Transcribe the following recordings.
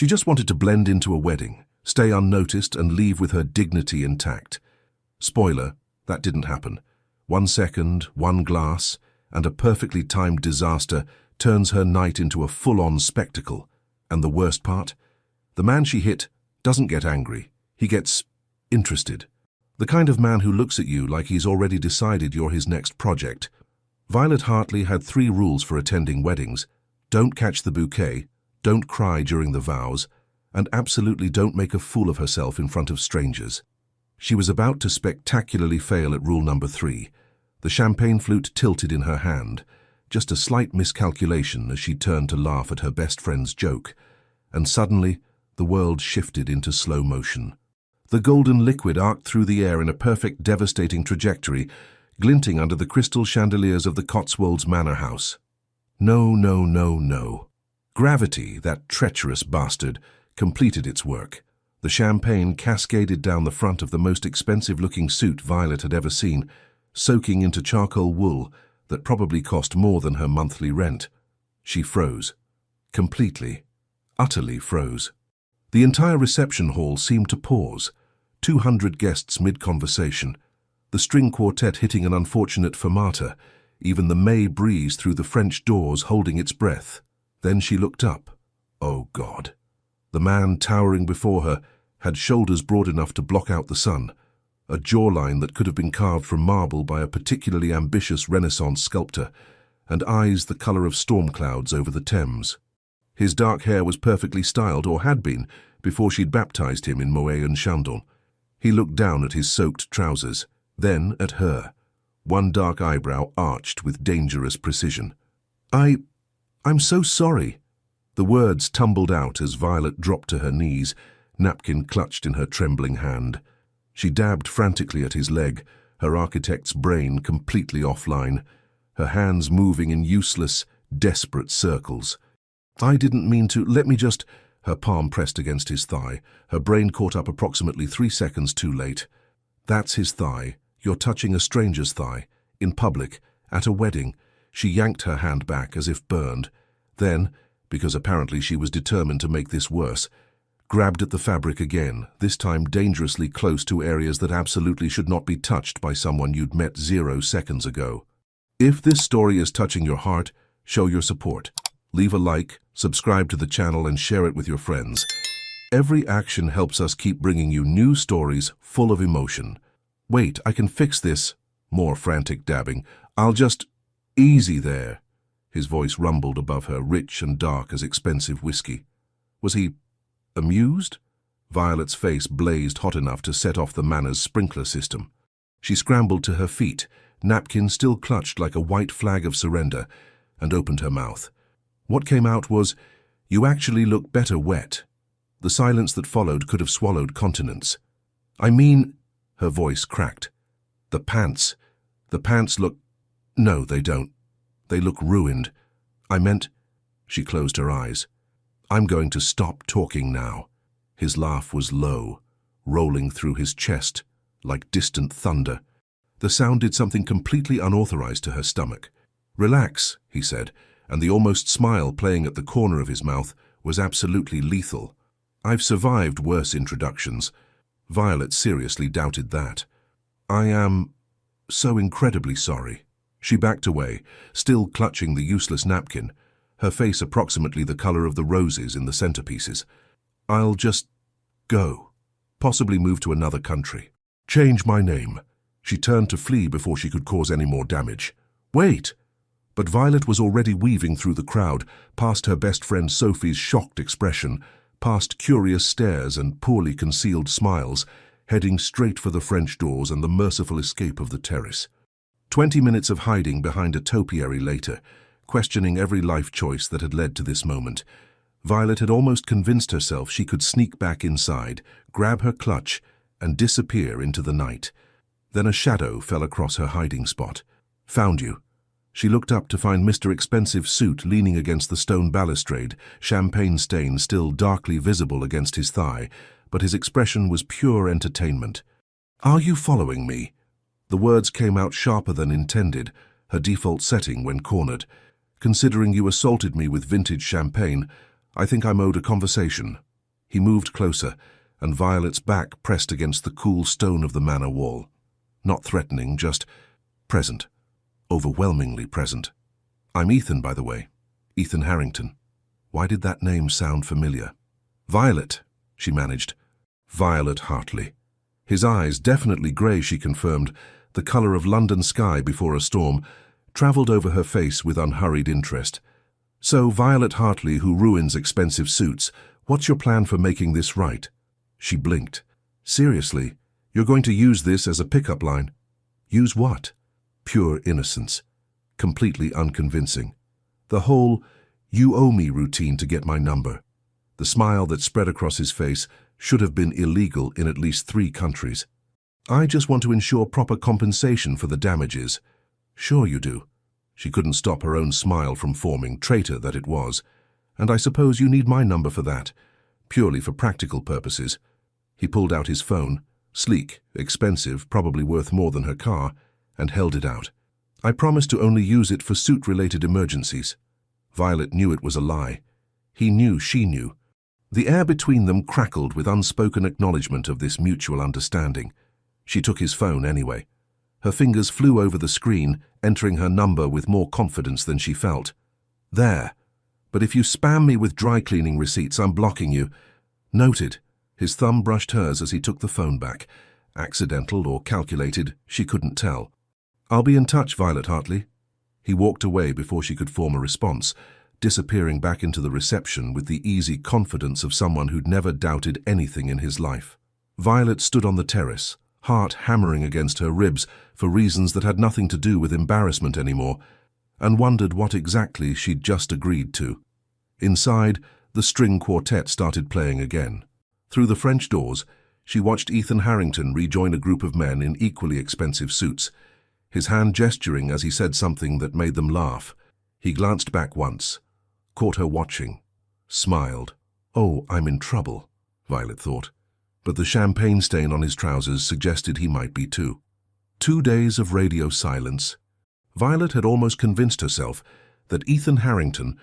She just wanted to blend into a wedding, stay unnoticed and leave with her dignity intact. Spoiler, that didn't happen. 1 second, 1 glass, and a perfectly timed disaster turns her night into a full-on spectacle. And the worst part? The man she hit doesn't get angry. He gets interested. The kind of man who looks at you like he's already decided you're his next project. Violet Hartley had 3 rules for attending weddings. Don't catch the bouquet, don't cry during the vows, and absolutely don't make a fool of herself in front of strangers. She was about to spectacularly fail at rule number 3. The champagne flute tilted in her hand, just a slight miscalculation as she turned to laugh at her best friend's joke, and suddenly the world shifted into slow motion. The golden liquid arced through the air in a perfect, devastating trajectory, glinting under the crystal chandeliers of the Cotswolds Manor House. No, no, no, no. Gravity, that treacherous bastard, completed its work. The champagne cascaded down the front of the most expensive-looking suit Violet had ever seen, soaking into charcoal wool that probably cost more than her monthly rent. She froze. Completely, utterly froze. The entire reception hall seemed to pause, 200 guests mid-conversation, the string quartet hitting an unfortunate fermata, even the May breeze through the French doors holding its breath. Then she looked up. Oh God. The man towering before her had shoulders broad enough to block out the sun, a jawline that could have been carved from marble by a particularly ambitious Renaissance sculptor, and eyes the colour of storm clouds over the Thames. His dark hair was perfectly styled, or had been, before she'd baptized him in Moet and Chandon. He looked down at his soaked trousers, then at her, one dark eyebrow arched with dangerous precision. I'm so sorry." The words tumbled out as Violet dropped to her knees, napkin clutched in her trembling hand. She dabbed frantically at his leg, her architect's brain completely offline, her hands moving in useless, desperate circles. "I didn't mean to, let me just—" Her palm pressed against his thigh, her brain caught up approximately 3 seconds too late. "That's his thigh. You're touching a stranger's thigh. In public. At a wedding." She yanked her hand back as if burned. Then, because apparently she was determined to make this worse, grabbed at the fabric again, this time dangerously close to areas that absolutely should not be touched by someone you'd met 0 seconds ago. If this story is touching your heart, show your support. Leave a like, subscribe to the channel, and share it with your friends. Every action helps us keep bringing you new stories full of emotion. "Wait, I can fix this." More frantic dabbing. "I'll just—" "Easy there." His voice rumbled above her, rich and dark as expensive whiskey. Was he amused? Violet's face blazed hot enough to set off the manor's sprinkler system. She scrambled to her feet, napkin still clutched like a white flag of surrender, and opened her mouth. What came out was, "You actually look better wet." The silence that followed could have swallowed continents. "I mean—" Her voice cracked. The pants look—" "No, they don't. They look ruined. I meant—" She closed her eyes. "I'm going to stop talking now." His laugh was low, rolling through his chest, like distant thunder. The sound did something completely unauthorized to her stomach. "Relax," he said, and the almost smile playing at the corner of his mouth was absolutely lethal. "I've survived worse introductions." Violet seriously doubted that. "I am so incredibly sorry." She backed away, still clutching the useless napkin, her face approximately the color of the roses in the centerpieces. "I'll just go. Possibly move to another country. Change my name." She turned to flee before she could cause any more damage. "Wait!" But Violet was already weaving through the crowd, past her best friend Sophie's shocked expression, past curious stares and poorly concealed smiles, heading straight for the French doors and the merciful escape of the terrace. 20 minutes of hiding behind a topiary later, questioning every life choice that had led to this moment, Violet had almost convinced herself she could sneak back inside, grab her clutch, and disappear into the night. Then a shadow fell across her hiding spot. "Found you." She looked up to find Mr. Expensive Suit leaning against the stone balustrade, champagne stain still darkly visible against his thigh, but his expression was pure entertainment. "Are you following me?" The words came out sharper than intended, her default setting when cornered. "Considering you assaulted me with vintage champagne, I think I'm owed a conversation." He moved closer, and Violet's back pressed against the cool stone of the manor wall. Not threatening, just present. Overwhelmingly present. "I'm Ethan, by the way. Ethan Harrington." Why did that name sound familiar? "Violet," she managed. "Violet Hartley." His eyes, definitely grey, she confirmed, the colour of London sky before a storm, travelled over her face with unhurried interest. "So, Violet Hartley, who ruins expensive suits, what's your plan for making this right?" She blinked. "Seriously, you're going to use this as a pickup line?" "Use what?" Pure innocence. Completely unconvincing. The whole "you owe me" routine to get my number. The smile that spread across his face should have been illegal in at least 3 countries. "I just want to ensure proper compensation for the damages." "Sure you do." She couldn't stop her own smile from forming, traitor that it was. "And I suppose you need my number for that, purely for practical purposes." He pulled out his phone, sleek, expensive, probably worth more than her car, and held it out. "I promise to only use it for suit-related emergencies." Violet knew it was a lie. He knew she knew. The air between them crackled with unspoken acknowledgement of this mutual understanding. She took his phone anyway. Her fingers flew over the screen, entering her number with more confidence than she felt. "There. But if you spam me with dry cleaning receipts, I'm blocking you." "Noted." His thumb brushed hers as he took the phone back. Accidental or calculated, she couldn't tell. "I'll be in touch, Violet Hartley." He walked away before she could form a response, disappearing back into the reception with the easy confidence of someone who'd never doubted anything in his life. Violet stood on the terrace, heart hammering against her ribs for reasons that had nothing to do with embarrassment anymore, and wondered what exactly she'd just agreed to. Inside, the string quartet started playing again. Through the French doors, she watched Ethan Harrington rejoin a group of men in equally expensive suits, his hand gesturing as he said something that made them laugh. He glanced back once, caught her watching, smiled. "Oh, I'm in trouble," Violet thought. But the champagne stain on his trousers suggested he might be too. 2 days of radio silence. Violet had almost convinced herself that Ethan Harrington,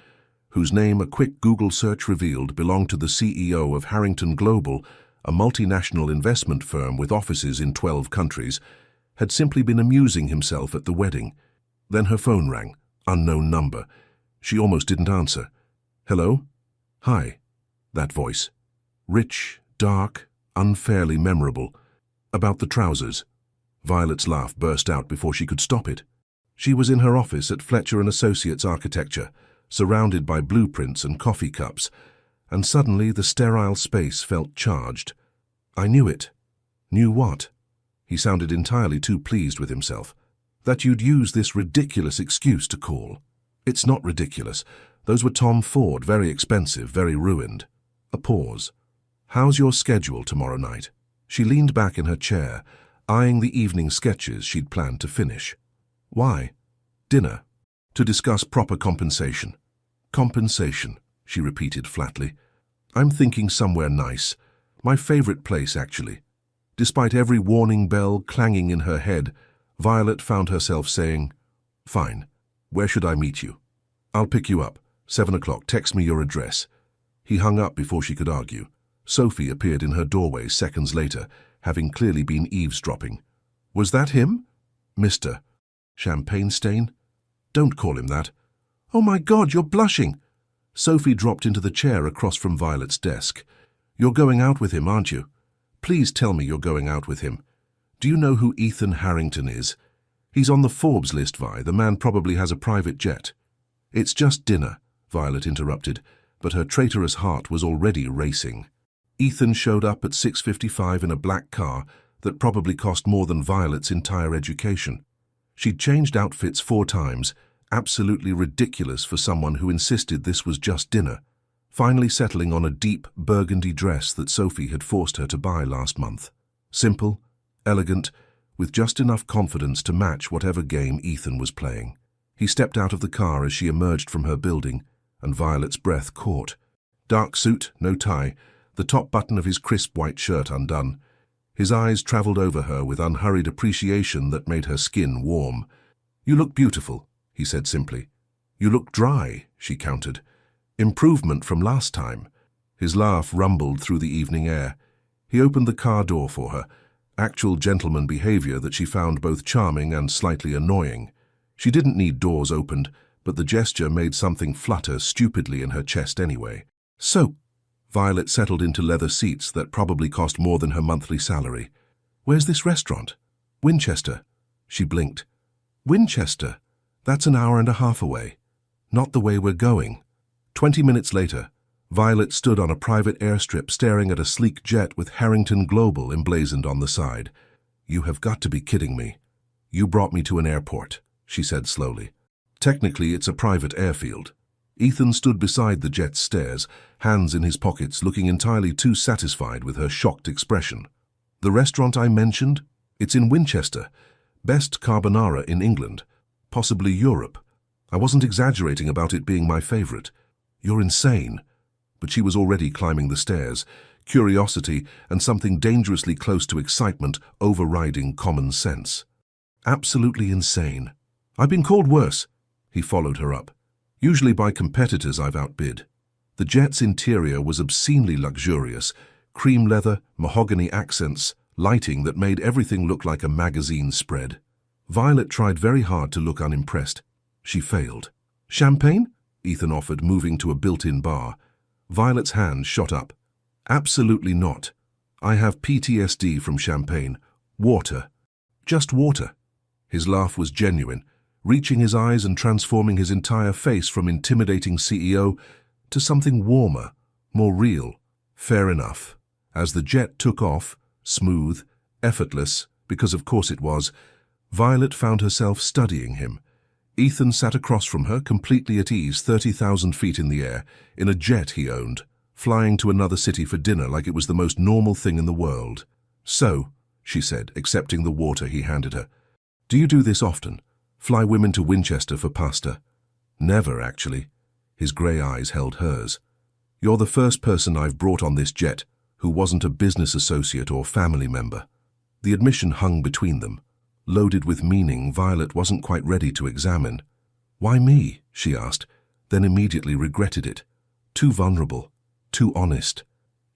whose name a quick Google search revealed belonged to the CEO of Harrington Global, a multinational investment firm with offices in 12 countries, had simply been amusing himself at the wedding. Then her phone rang, unknown number. She almost didn't answer. "Hello?" "Hi." That voice. Rich, dark, unfairly memorable. "About the trousers." Violet's laugh burst out before she could stop it. She was in her office at Fletcher & Associates Architecture, surrounded by blueprints and coffee cups, and suddenly the sterile space felt charged. "I knew it." "Knew what?" He sounded entirely too pleased with himself. "That you'd use this ridiculous excuse to call." "It's not ridiculous. Those were Tom Ford, very expensive, very ruined." A pause. "How's your schedule tomorrow night?" She leaned back in her chair, eyeing the evening sketches she'd planned to finish. "Why?" "Dinner. To discuss proper compensation." "Compensation," she repeated flatly. "I'm thinking somewhere nice. My favorite place, actually." Despite every warning bell clanging in her head, Violet found herself saying, "Fine. Where should I meet you?" "I'll pick you up. 7 o'clock. Text me your address." He hung up before she could argue. Sophie appeared in her doorway seconds later, having clearly been eavesdropping. "Was that him?" "Mr. Champagne stain?" "Don't call him that." "Oh my God, you're blushing." Sophie dropped into the chair across from Violet's desk. "You're going out with him, aren't you? Please tell me you're going out with him. Do you know who Ethan Harrington is? He's on the Forbes list, Vi. The man probably has a private jet." "It's just dinner," Violet interrupted, but her traitorous heart was already racing. Ethan showed up at 6:55 in a black car that probably cost more than Violet's entire education. She'd changed outfits 4 times, absolutely ridiculous for someone who insisted this was just dinner, finally settling on a deep burgundy dress that Sophie had forced her to buy last month. Simple, elegant, with just enough confidence to match whatever game Ethan was playing. He stepped out of the car as she emerged from her building, and Violet's breath caught. Dark suit, no tie, the top button of his crisp white shirt undone. His eyes travelled over her with unhurried appreciation that made her skin warm. "You look beautiful," he said simply. "You look dry," she countered. "Improvement from last time." His laugh rumbled through the evening air. He opened the car door for her, actual gentleman behavior that she found both charming and slightly annoying. She didn't need doors opened, but the gesture made something flutter stupidly in her chest anyway. So, Violet settled into leather seats that probably cost more than her monthly salary. Where's this restaurant? Winchester. She blinked. Winchester? That's an hour and a half away. Not the way we're going. 20 minutes later, Violet stood on a private airstrip staring at a sleek jet with Harrington Global emblazoned on the side. You have got to be kidding me. You brought me to an airport, she said slowly. Technically, it's a private airfield. Ethan stood beside the jet's stairs, hands in his pockets, looking entirely too satisfied with her shocked expression. The restaurant I mentioned? It's in Winchester. Best carbonara in England. Possibly Europe. I wasn't exaggerating about it being my favorite. You're insane. But she was already climbing the stairs, curiosity and something dangerously close to excitement overriding common sense. Absolutely insane. I've been called worse. He followed her up. Usually by competitors I've outbid. The jet's interior was obscenely luxurious, cream leather, mahogany accents, lighting that made everything look like a magazine spread. Violet tried very hard to look unimpressed. She failed. Champagne? Ethan offered, moving to a built-in bar. Violet's hand shot up. Absolutely not. I have PTSD from champagne. Water. Just water. His laugh was genuine, reaching his eyes and transforming his entire face from intimidating CEO to something warmer, more real. Fair enough. As the jet took off, smooth, effortless, because of course it was, Violet found herself studying him. Ethan sat across from her, completely at ease, 30,000 feet in the air, in a jet he owned, flying to another city for dinner like it was the most normal thing in the world. So, she said, accepting the water he handed her, do you do this often? Fly women to Winchester for pasta? Never, actually. His grey eyes held hers. You're the first person I've brought on this jet who wasn't a business associate or family member. The admission hung between them. Loaded with meaning Violet wasn't quite ready to examine. Why me? She asked, then immediately regretted it. Too vulnerable, too honest.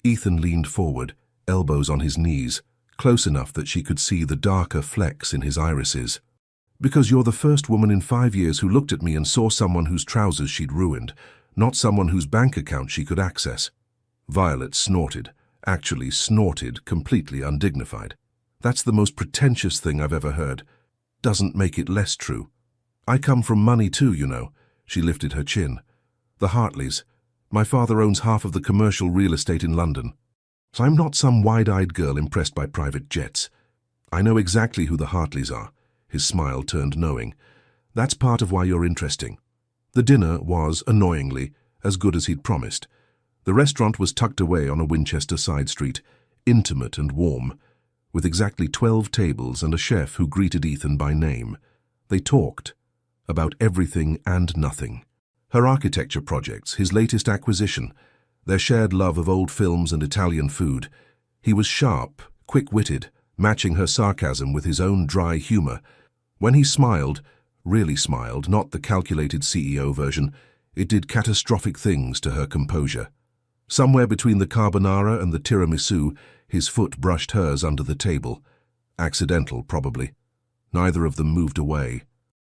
Ethan leaned forward, elbows on his knees, close enough that she could see the darker flecks in his irises. Because you're the first woman in 5 years who looked at me and saw someone whose trousers she'd ruined, not someone whose bank account she could access. Violet snorted, actually snorted, completely undignified. That's the most pretentious thing I've ever heard. Doesn't make it less true. I come from money too, you know. She lifted her chin. The Hartleys. My father owns half of the commercial real estate in London. So I'm not some wide-eyed girl impressed by private jets. I know exactly who the Hartleys are. His smile turned knowing. That's part of why you're interesting. The dinner was, annoyingly, as good as he'd promised. The restaurant was tucked away on a Winchester side street, intimate and warm, with exactly 12 tables and a chef who greeted Ethan by name. They talked about everything and nothing. Her architecture projects, his latest acquisition, their shared love of old films and Italian food. He was sharp, quick-witted, matching her sarcasm with his own dry humor. When he smiled, really smiled, not the calculated CEO version, it did catastrophic things to her composure. Somewhere between the carbonara and the tiramisu, his foot brushed hers under the table. Accidental, probably. Neither of them moved away.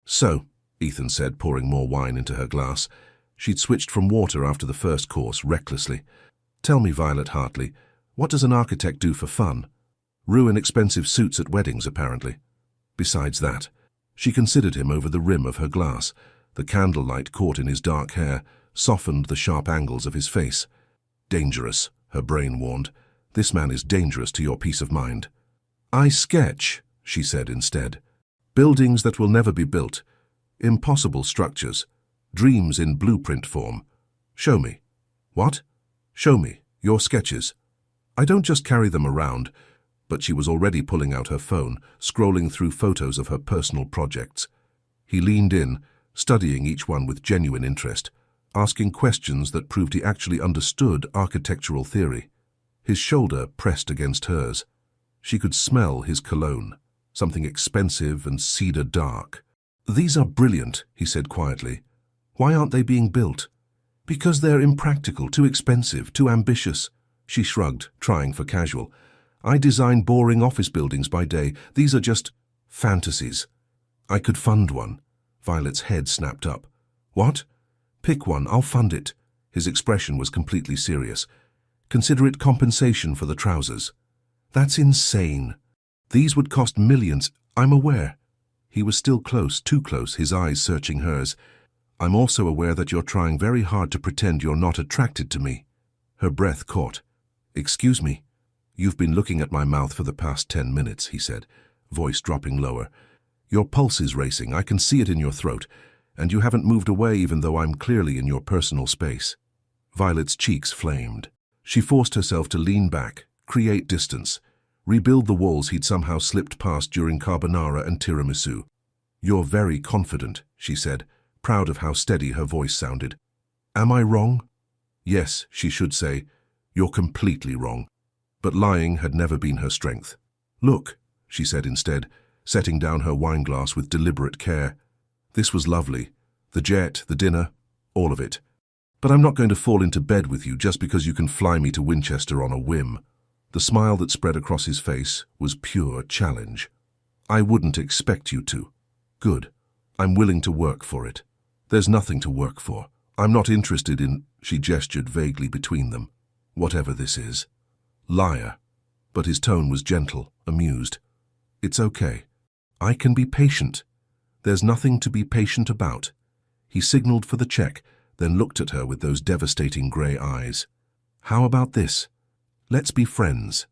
So, Ethan said, pouring more wine into her glass. She'd switched from water after the first course, recklessly. Tell me, Violet Hartley, what does an architect do for fun? Ruin expensive suits at weddings, apparently. Besides that, she considered him over the rim of her glass. The candlelight caught in his dark hair, softened the sharp angles of his face. Dangerous, her brain warned. This man is dangerous to your peace of mind. I sketch, she said instead. Buildings that will never be built. Impossible structures. Dreams in blueprint form. Show me. What? Show me. Your sketches. I don't just carry them around. But she was already pulling out her phone, scrolling through photos of her personal projects. He leaned in, studying each one with genuine interest, asking questions that proved he actually understood architectural theory. His shoulder pressed against hers. She could smell his cologne, something expensive and cedar dark. These are brilliant, he said quietly. Why aren't they being built? Because they're impractical, too expensive, too ambitious. She shrugged, trying for casual. I design boring office buildings by day. These are just fantasies. I could fund one. Violet's head snapped up. What? Pick one, I'll fund it. His expression was completely serious. Consider it compensation for the trousers. That's insane. These would cost millions, I'm aware. He was still close, too close, his eyes searching hers. I'm also aware that you're trying very hard to pretend you're not attracted to me. Her breath caught. Excuse me. You've been looking at my mouth for the past 10 minutes, he said, voice dropping lower. Your pulse is racing, I can see it in your throat, and you haven't moved away even though I'm clearly in your personal space. Violet's cheeks flamed. She forced herself to lean back, create distance, rebuild the walls he'd somehow slipped past during carbonara and tiramisu. You're very confident, she said, proud of how steady her voice sounded. Am I wrong? Yes, she should say. You're completely wrong. But lying had never been her strength. Look, she said instead, setting down her wineglass with deliberate care. This was lovely. The jet, the dinner, all of it. But I'm not going to fall into bed with you just because you can fly me to Winchester on a whim. The smile that spread across his face was pure challenge. I wouldn't expect you to. Good. I'm willing to work for it. There's nothing to work for. I'm not interested in, she gestured vaguely between them, whatever this is. Liar. But his tone was gentle, amused. It's okay. I can be patient. There's nothing to be patient about. He signaled for the check, then looked at her with those devastating grey eyes. How about this? Let's be friends.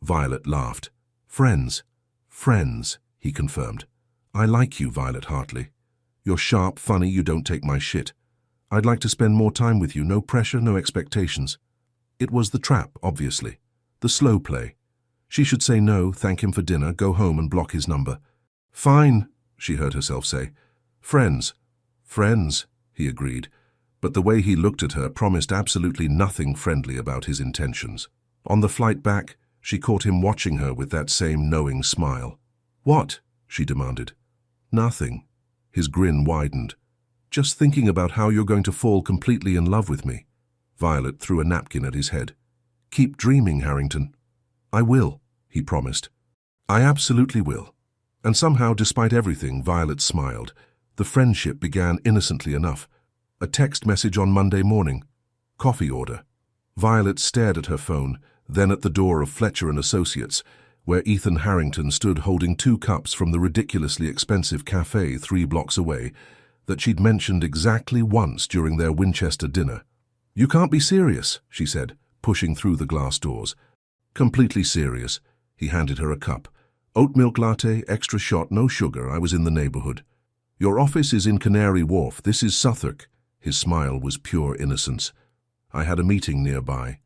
Violet laughed. Friends. Friends, he confirmed. I like you, Violet Hartley. You're sharp, funny, you don't take my shit. I'd like to spend more time with you, no pressure, no expectations. It was the trap, obviously. The slow play. She should say no, thank him for dinner, go home and block his number. Fine, she heard herself say. Friends. Friends, he agreed, but the way he looked at her promised absolutely nothing friendly about his intentions. On the flight back, she caught him watching her with that same knowing smile. What? She demanded. Nothing. His grin widened. Just thinking about how you're going to fall completely in love with me. Violet threw a napkin at his head. Keep dreaming, Harrington. I will, he promised. I absolutely will. And somehow, despite everything, Violet smiled. The friendship began innocently enough. A text message on Monday morning. Coffee order. Violet stared at her phone, then at the door of Fletcher & Associates, where Ethan Harrington stood holding 2 cups from the ridiculously expensive cafe 3 blocks away that she'd mentioned exactly once during their Winchester dinner. You can't be serious, she said, pushing through the glass doors. Completely serious. He handed her a cup. Oat milk latte, extra shot, no sugar, I was in the neighborhood. Your office is in Canary Wharf, this is Southwark. His smile was pure innocence. I had a meeting nearby.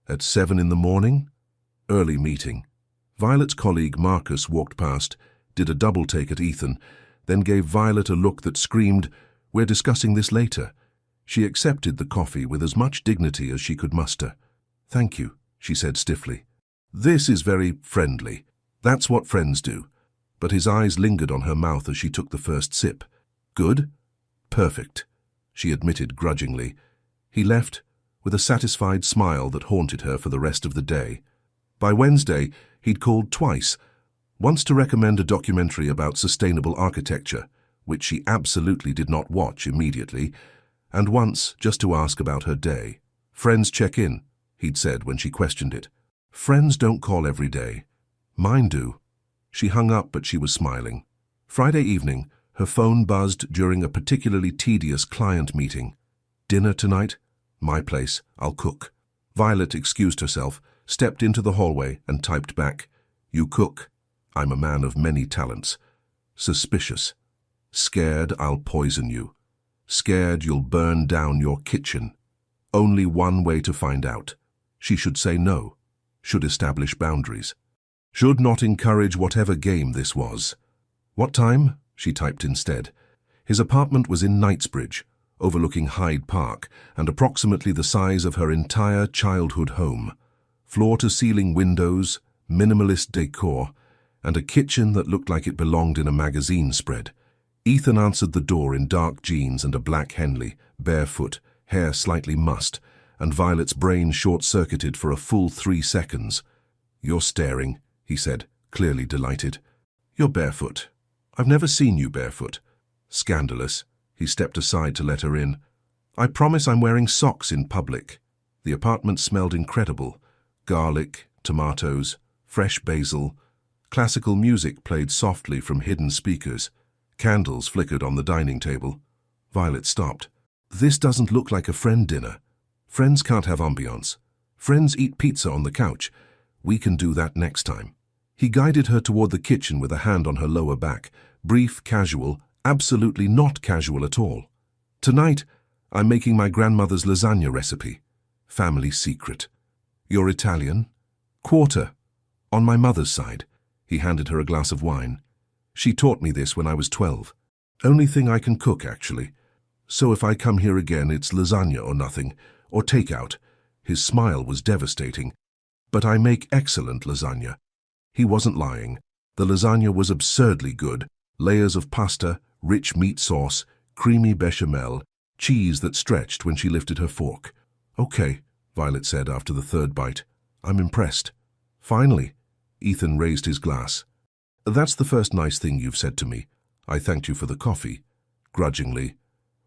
At 7 in the morning? Early meeting. Violet's colleague Marcus walked past, did a double take at Ethan, then gave Violet a look that screamed, We're discussing this later. She accepted the coffee with as much dignity as she could muster. Thank you, she said stiffly. This is very friendly. That's what friends do. But his eyes lingered on her mouth as she took the first sip. Good? Perfect, she admitted grudgingly. He left, with a satisfied smile that haunted her for the rest of the day. By Wednesday, he'd called twice, once to recommend a documentary about sustainable architecture, which she absolutely did not watch immediately, and once just to ask about her day. Friends check in, he'd said when she questioned it. Friends don't call every day. Mine do. She hung up, but she was smiling. Friday evening, her phone buzzed during a particularly tedious client meeting. Dinner tonight? My place. I'll cook. Violet excused herself, stepped into the hallway, and typed back, You cook. I'm a man of many talents. Suspicious. Scared I'll poison you. Scared you'll burn down your kitchen. Only one way to find out. She should say no. Should establish boundaries. Should not encourage whatever game this was. What time? She typed instead. His apartment was in Knightsbridge, overlooking Hyde Park, and approximately the size of her entire childhood home. Floor-to-ceiling windows, minimalist decor, and a kitchen that looked like it belonged in a magazine spread. Ethan answered the door in dark jeans and a black Henley, barefoot, hair slightly mussed, and Violet's brain short-circuited for a full 3 seconds. "You're staring," he said, clearly delighted. "You're barefoot. I've never seen you barefoot." "Scandalous." He stepped aside to let her in. "I promise I'm wearing socks in public." The apartment smelled incredible. Garlic, tomatoes, fresh basil. Classical music played softly from hidden speakers. Candles flickered on the dining table. Violet stopped. "This doesn't look like a friend dinner. Friends can't have ambiance. Friends eat pizza on the couch. We can do that next time." He guided her toward the kitchen with a hand on her lower back. Brief, casual, absolutely not casual at all. "Tonight, I'm making my grandmother's lasagna recipe. Family secret." "You're Italian?" "Quarter. On my mother's side." He handed her a glass of wine. "She taught me this when I was 12. Only thing I can cook, actually. So if I come here again, it's lasagna or nothing, or takeout." His smile was devastating. "But I make excellent lasagna." He wasn't lying. The lasagna was absurdly good. Layers of pasta, rich meat sauce, creamy bechamel, cheese that stretched when she lifted her fork. "Okay," Violet said after the 3rd bite. "I'm impressed." "Finally." Ethan raised his glass. "That's the first nice thing you've said to me." "I thanked you for the coffee." Grudgingly.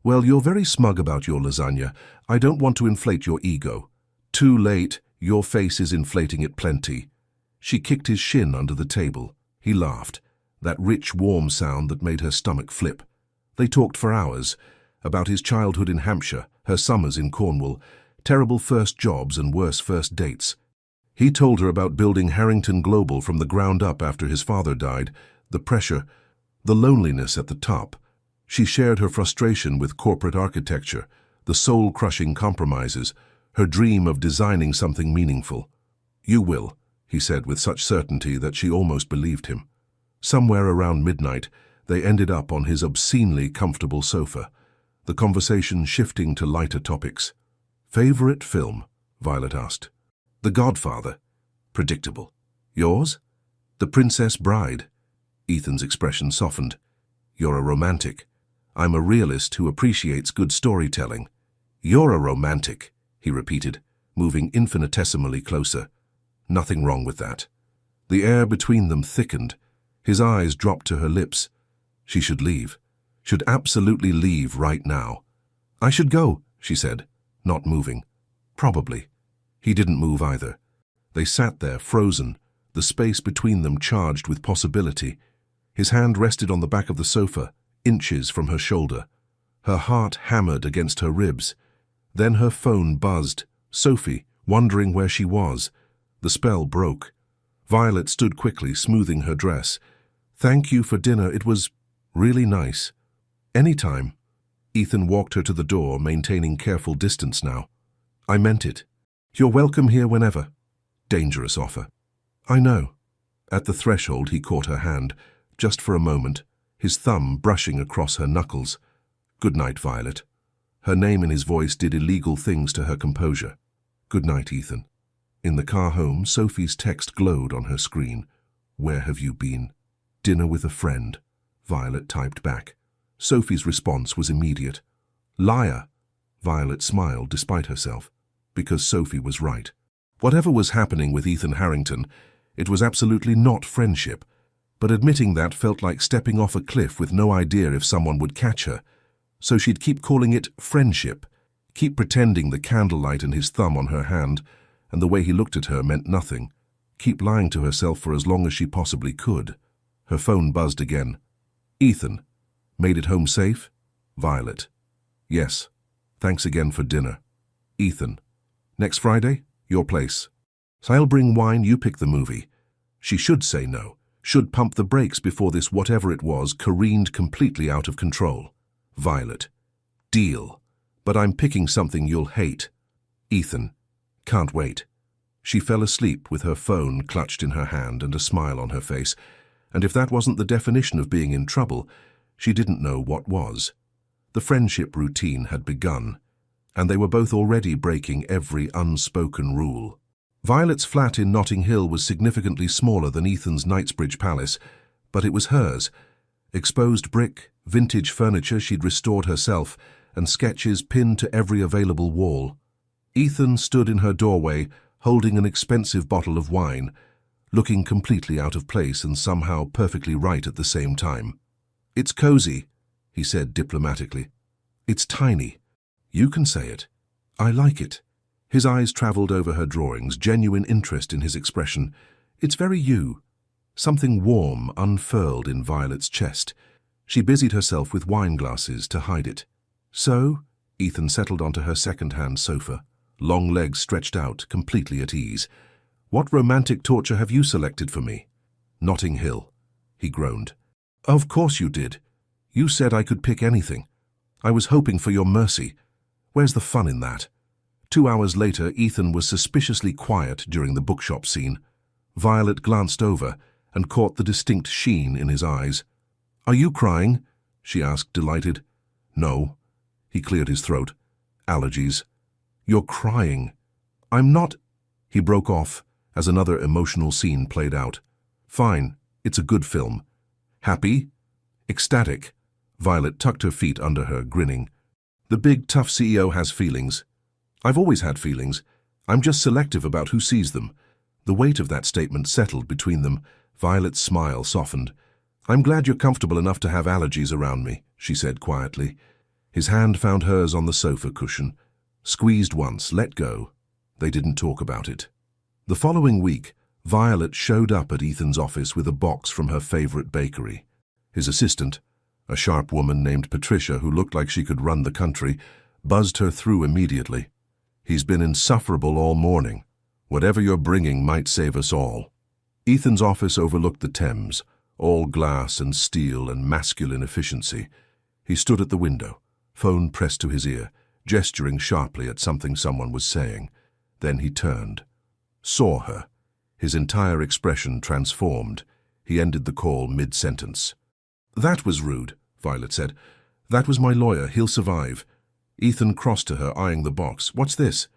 "Well, you're very smug about your lasagna. I don't want to inflate your ego." "Too late. Your face is inflating it plenty." She kicked his shin under the table. He laughed, that rich, warm sound that made her stomach flip. They talked for hours, about his childhood in Hampshire, her summers in Cornwall, terrible first jobs and worse first dates. He told her about building Harrington Global from the ground up after his father died, the pressure, the loneliness at the top. She shared her frustration with corporate architecture, the soul-crushing compromises, her dream of designing something meaningful. "You will," he said with such certainty that she almost believed him. Somewhere around midnight, they ended up on his obscenely comfortable sofa, the conversation shifting to lighter topics. "Favorite film?" Violet asked. "The Godfather." Predictable. "Yours?" "The Princess Bride." Ethan's expression softened. "You're a romantic." "I'm a realist who appreciates good storytelling." "You're a romantic," he repeated, moving infinitesimally closer. Nothing wrong with that. The air between them thickened. His eyes dropped to her lips. She should leave. Should absolutely leave right now. "I should go," she said, not moving. "Probably." He didn't move either. They sat there, frozen, the space between them charged with possibility. His hand rested on the back of the sofa, inches from her shoulder. Her heart hammered against her ribs. Then her phone buzzed. Sophie, wondering where she was. The spell broke. Violet stood quickly, smoothing her dress. "Thank you for dinner. It was really nice." "Anytime." Ethan walked her to the door, maintaining careful distance now. "I meant it. You're welcome here whenever." Dangerous offer. "I know." At the threshold, he caught her hand, just for a moment, his thumb brushing across her knuckles. "Good night, Violet." Her name in his voice did illegal things to her composure. "Good night, Ethan." In the car home, Sophie's text glowed on her screen. "Where have you been?" "Dinner with a friend," Violet typed back. Sophie's response was immediate. "Liar." Violet smiled despite herself, because Sophie was right. Whatever was happening with Ethan Harrington, it was absolutely not friendship, but admitting that felt like stepping off a cliff with no idea if someone would catch her. So she'd keep calling it friendship, keep pretending the candlelight and his thumb on her hand, and the way he looked at her meant nothing, keep lying to herself for as long as she possibly could. Her phone buzzed again. "Ethan, made it home safe?" Violet. "Yes. Thanks again for dinner." Ethan. "Next Friday? Your place. So I'll bring wine, you pick the movie." She should say no, should pump the brakes before this whatever it was careened completely out of control. Violet. "Deal. But I'm picking something you'll hate." Ethan. "Can't wait." She fell asleep with her phone clutched in her hand and a smile on her face, and if that wasn't the definition of being in trouble, she didn't know what was. The friendship routine had begun, and they were both already breaking every unspoken rule. Violet's flat in Notting Hill was significantly smaller than Ethan's Knightsbridge Palace, but it was hers. Exposed brick, vintage furniture she'd restored herself, and sketches pinned to every available wall. Ethan stood in her doorway, holding an expensive bottle of wine, looking completely out of place and somehow perfectly right at the same time. "It's cozy," he said diplomatically. "It's tiny. You can say it. I like it." His eyes traveled over her drawings, genuine interest in his expression. "It's very you." Something warm unfurled in Violet's chest. She busied herself with wine glasses to hide it. "So?" Ethan settled onto her second-hand sofa, long legs stretched out, completely at ease. "What romantic torture have you selected for me?" "Notting Hill," he groaned. "Of course you did. You said I could pick anything. I was hoping for your mercy. Where's the fun in that?" 2 hours later, Ethan was suspiciously quiet during the bookshop scene. Violet glanced over and caught the distinct sheen in his eyes. "Are you crying?" she asked, delighted. "No." He cleared his throat. "Allergies." "You're crying." "I'm not—" He broke off as another emotional scene played out. "Fine. It's a good film." "Happy?" "Ecstatic." Violet tucked her feet under her, grinning. "The big, tough CEO has feelings. I've always had feelings. I'm just selective about who sees them." The weight of that statement settled between them. Violet's smile softened. "I'm glad you're comfortable enough to have allergies around me," she said quietly. His hand found hers on the sofa cushion. Squeezed once, let go. They didn't talk about it. The following week, Violet showed up at Ethan's office with a box from her favorite bakery. His assistant, a sharp woman named Patricia who looked like she could run the country, buzzed her through immediately. "He's been insufferable all morning. Whatever you're bringing might save us all." Ethan's office overlooked the Thames, all glass and steel and masculine efficiency. He stood at the window, phone pressed to his ear, gesturing sharply at something someone was saying. Then he turned. Saw her. His entire expression transformed. He ended the call mid-sentence. "That was rude," Violet said. "That was my lawyer. He'll survive." Ethan crossed to her, eyeing the box. "What's this?"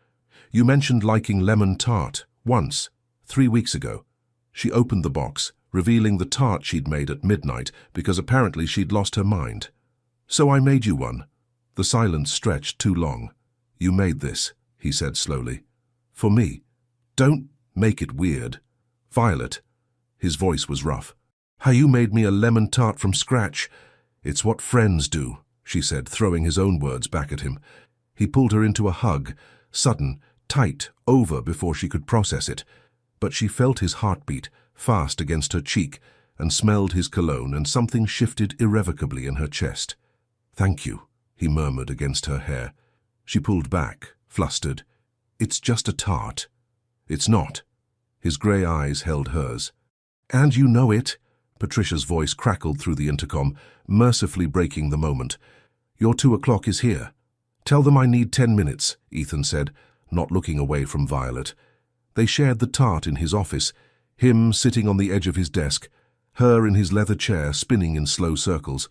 "You mentioned liking lemon tart. Once. 3 weeks ago." She opened the box, revealing the tart she'd made at midnight because apparently she'd lost her mind. "So I made you one." The silence stretched too long. "You made this," he said slowly. "For me. Don't make it weird." "Violet." His voice was rough. "How you made me a lemon tart from scratch. It's what friends do," she said, throwing his own words back at him. He pulled her into a hug, sudden, tight, over before she could process it. But she felt his heartbeat, fast against her cheek, and smelled his cologne, and something shifted irrevocably in her chest. "Thank you," he murmured against her hair. She pulled back, flustered. "It's just a tart." "It's not." His grey eyes held hers. "And you know it." Patricia's voice crackled through the intercom, mercifully breaking the moment. "Your 2 o'clock is here." "Tell them I need 10 minutes, Ethan said, not looking away from Violet. They shared the tart in his office, him sitting on the edge of his desk, her in his leather chair spinning in slow circles,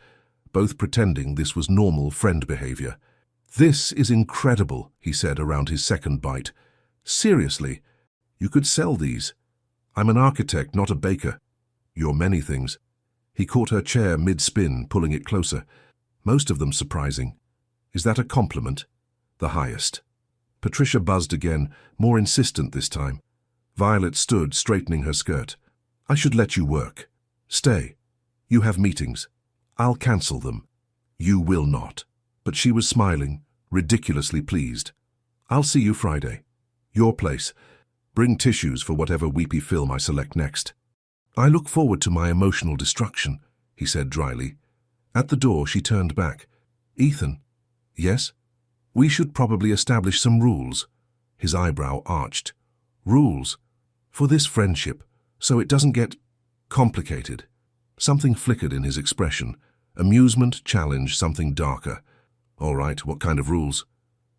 both pretending this was normal friend behavior. "This is incredible," he said around his second bite. "Seriously, you could sell these. I'm an architect, not a baker." "You're many things." He caught her chair mid-spin, pulling it closer. "Most of them surprising." "Is that a compliment?" "The highest." Patricia buzzed again, more insistent this time. Violet stood, straightening her skirt. "I should let you work." "Stay. You have meetings. I'll cancel them." "You will not." But she was smiling, ridiculously pleased. "I'll see you Friday. Your place. Bring tissues for whatever weepy film I select next." "I look forward to my emotional destruction," he said dryly. At the door, she turned back. "Ethan." "Yes?" "We should probably establish some rules." His eyebrow arched. "Rules? For this friendship, so it doesn't get complicated." Something flickered in his expression. Amusement, challenge, something darker. "All right, what kind of rules?"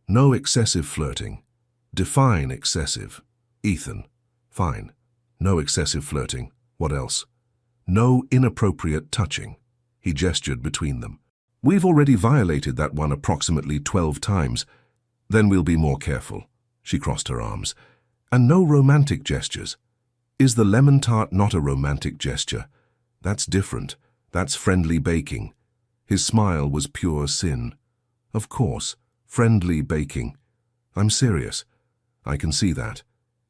"No excessive flirting." "Define excessive." "Ethan." "Fine. No excessive flirting. What else?" "No inappropriate touching." He gestured between them. "We've already violated that one approximately 12 times. Then we'll be more careful." She crossed her arms. "And no romantic gestures." "Is the lemon tart not a romantic gesture?" "That's different. That's friendly baking." His smile was pure sin. Of course. Friendly baking. I'm serious. I can see that.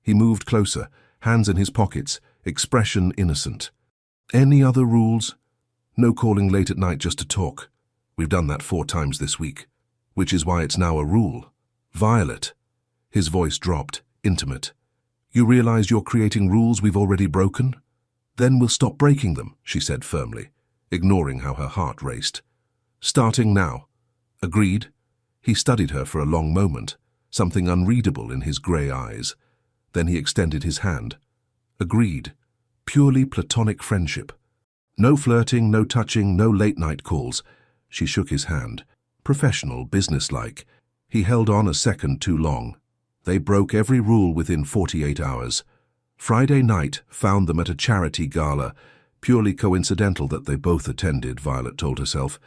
He moved closer, hands in his pockets, expression innocent. Any other rules? No calling late at night just to talk. We've done that 4 times this week, which is why it's now a rule. Violet. His voice dropped, intimate. You realize you're creating rules we've already broken? Then we'll stop breaking them, she said firmly, ignoring how her heart raced. Starting now. Agreed. He studied her for a long moment, something unreadable in his grey eyes. Then he extended his hand. Agreed. Purely platonic friendship. No flirting, no touching, no late-night calls. She shook his hand. Professional, businesslike. He held on a second too long. They broke every rule within 48 hours. Friday night found them at a charity gala. Purely coincidental that they both attended, Violet told herself.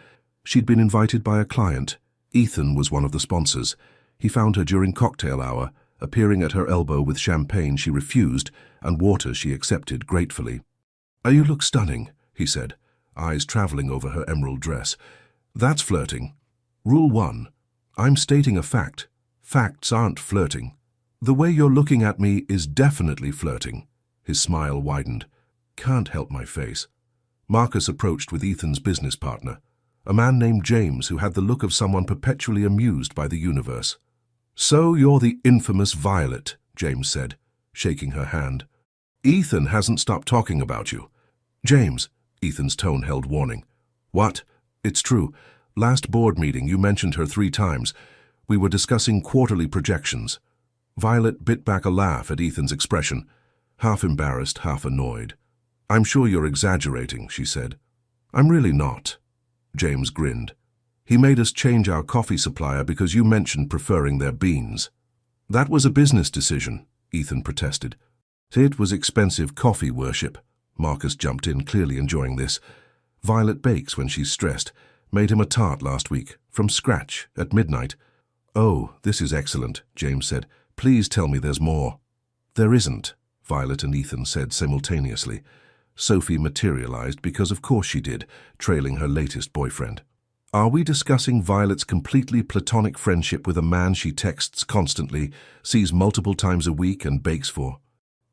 She'd been invited by a client. Ethan was one of the sponsors. He found her during cocktail hour, appearing at her elbow with champagne she refused and water she accepted gratefully. You look stunning, he said, eyes traveling over her emerald dress. That's flirting. Rule 1. I'm stating a fact. Facts aren't flirting. The way you're looking at me is definitely flirting. His smile widened. Can't help my face. Marcus approached with Ethan's business partner, a man named James who had the look of someone perpetually amused by the universe. So you're the infamous Violet, James said, shaking her hand. Ethan hasn't stopped talking about you. James, Ethan's tone held warning. What? It's true. Last board meeting you mentioned her 3 times. We were discussing quarterly projections. Violet bit back a laugh at Ethan's expression, half embarrassed, half annoyed. I'm sure you're exaggerating, she said. I'm really not. James grinned. He made us change our coffee supplier because you mentioned preferring their beans. That was a business decision, Ethan protested. It was expensive coffee worship. Marcus jumped in, clearly enjoying this. Violet bakes when she's stressed. Made him a tart last week, from scratch, at midnight. Oh, this is excellent, James said. Please tell me there's more. There isn't, Violet and Ethan said simultaneously. Sophie materialized because of course she did, trailing her latest boyfriend. Are we discussing Violet's completely platonic friendship with a man she texts constantly, sees multiple times a week and bakes for?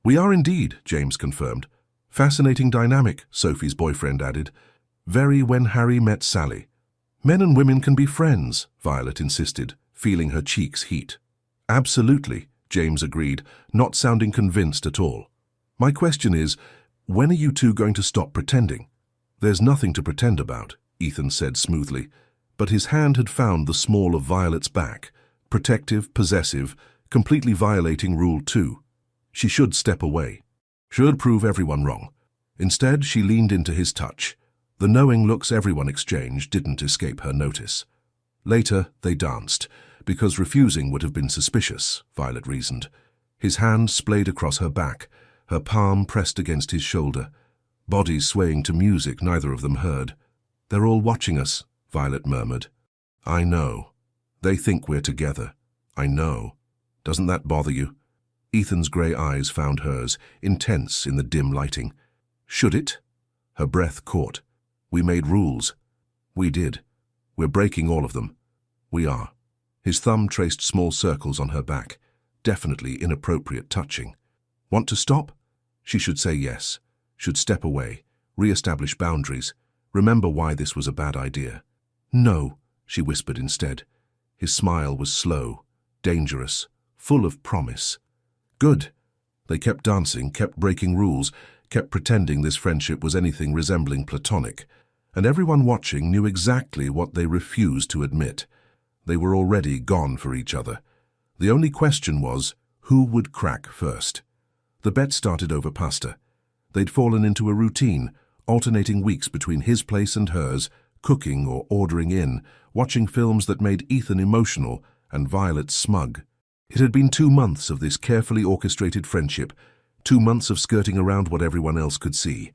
We are indeed, James confirmed. Fascinating dynamic, Sophie's boyfriend added. Very when Harry met Sally. Men and women can be friends, Violet insisted, feeling her cheeks heat. Absolutely, James agreed, not sounding convinced at all. My question is, when are you two going to stop pretending? There's nothing to pretend about, Ethan said smoothly, but his hand had found the small of Violet's back, protective, possessive, completely violating Rule 2. She should step away. Should prove everyone wrong. Instead, she leaned into his touch. The knowing looks everyone exchanged didn't escape her notice. Later, they danced, because refusing would have been suspicious, Violet reasoned. His hand splayed across her back, her palm pressed against his shoulder. Bodies swaying to music neither of them heard. They're all watching us, Violet murmured. I know. They think we're together. I know. Doesn't that bother you? Ethan's grey eyes found hers, intense in the dim lighting. Should it? Her breath caught. We made rules. We did. We're breaking all of them. We are. His thumb traced small circles on her back. Definitely inappropriate touching. Want to stop? She should say yes. Should step away. Re-establish boundaries. Remember why this was a bad idea. No, she whispered instead. His smile was slow, dangerous, full of promise. Good. They kept dancing, kept breaking rules, kept pretending this friendship was anything resembling platonic. And everyone watching knew exactly what they refused to admit. They were already gone for each other. The only question was, who would crack first? The bet started over pasta. They'd fallen into a routine, alternating weeks between his place and hers, cooking or ordering in, watching films that made Ethan emotional and Violet smug. It had been 2 months of this carefully orchestrated friendship, 2 months of skirting around what everyone else could see,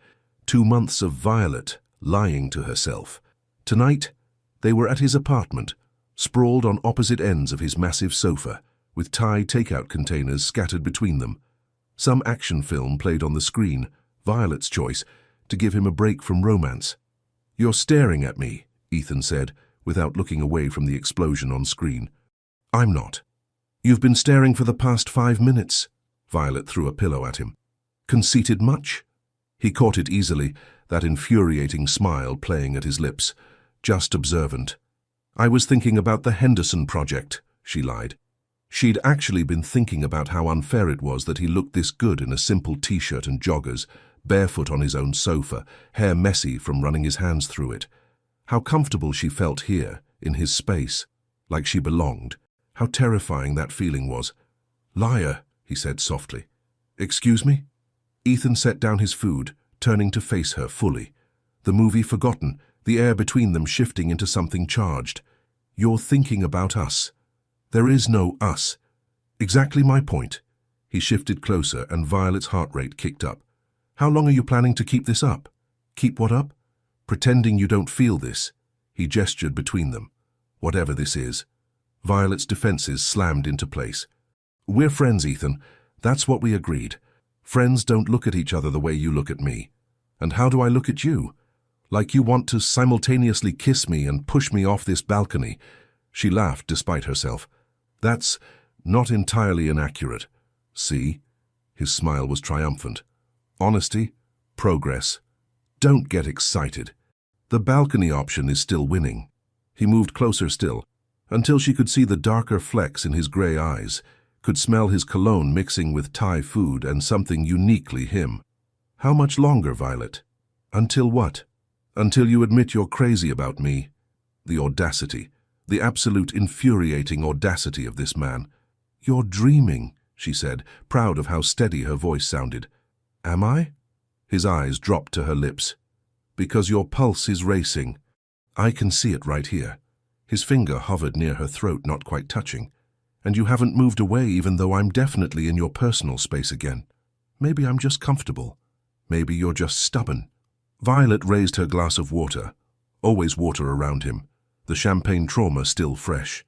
2 months of Violet lying to herself. Tonight, they were at his apartment, sprawled on opposite ends of his massive sofa, with Thai takeout containers scattered between them. Some action film played on the screen, Violet's choice, to give him a break from romance. You're staring at me, Ethan said, without looking away from the explosion on screen. I'm not. You've been staring for the past 5 minutes. Violet threw a pillow at him. Conceited much? He caught it easily, that infuriating smile playing at his lips. Just observant. I was thinking about the Henderson project, she lied. She'd actually been thinking about how unfair it was that he looked this good in a simple t-shirt and joggers, barefoot on his own sofa, hair messy from running his hands through it. How comfortable she felt here, in his space, like she belonged. How terrifying that feeling was. Liar, he said softly. Excuse me? Ethan set down his food, turning to face her fully. The movie forgotten, the air between them shifting into something charged. You're thinking about us. There is no us. Exactly my point. He shifted closer and Violet's heart rate kicked up. How long are you planning to keep this up? Keep what up? Pretending you don't feel this. He gestured between them. Whatever this is. Violet's defenses slammed into place. We're friends, Ethan. That's what we agreed. Friends don't look at each other the way you look at me. And how do I look at you? Like you want to simultaneously kiss me and push me off this balcony. She laughed despite herself. That's not entirely inaccurate. See? His smile was triumphant. Honesty, progress. Don't get excited. The balcony option is still winning. He moved closer still, until she could see the darker flecks in his grey eyes, could smell his cologne mixing with Thai food and something uniquely him. How much longer, Violet? Until what? Until you admit you're crazy about me. The audacity, the absolute infuriating audacity of this man. You're dreaming, she said, proud of how steady her voice sounded. Am I? His eyes dropped to her lips. Because your pulse is racing. I can see it right here. His finger hovered near her throat, not quite touching. And you haven't moved away even though I'm definitely in your personal space again. Maybe I'm just comfortable. Maybe you're just stubborn. Violet raised her glass of water. Always water around him. The champagne trauma still fresh.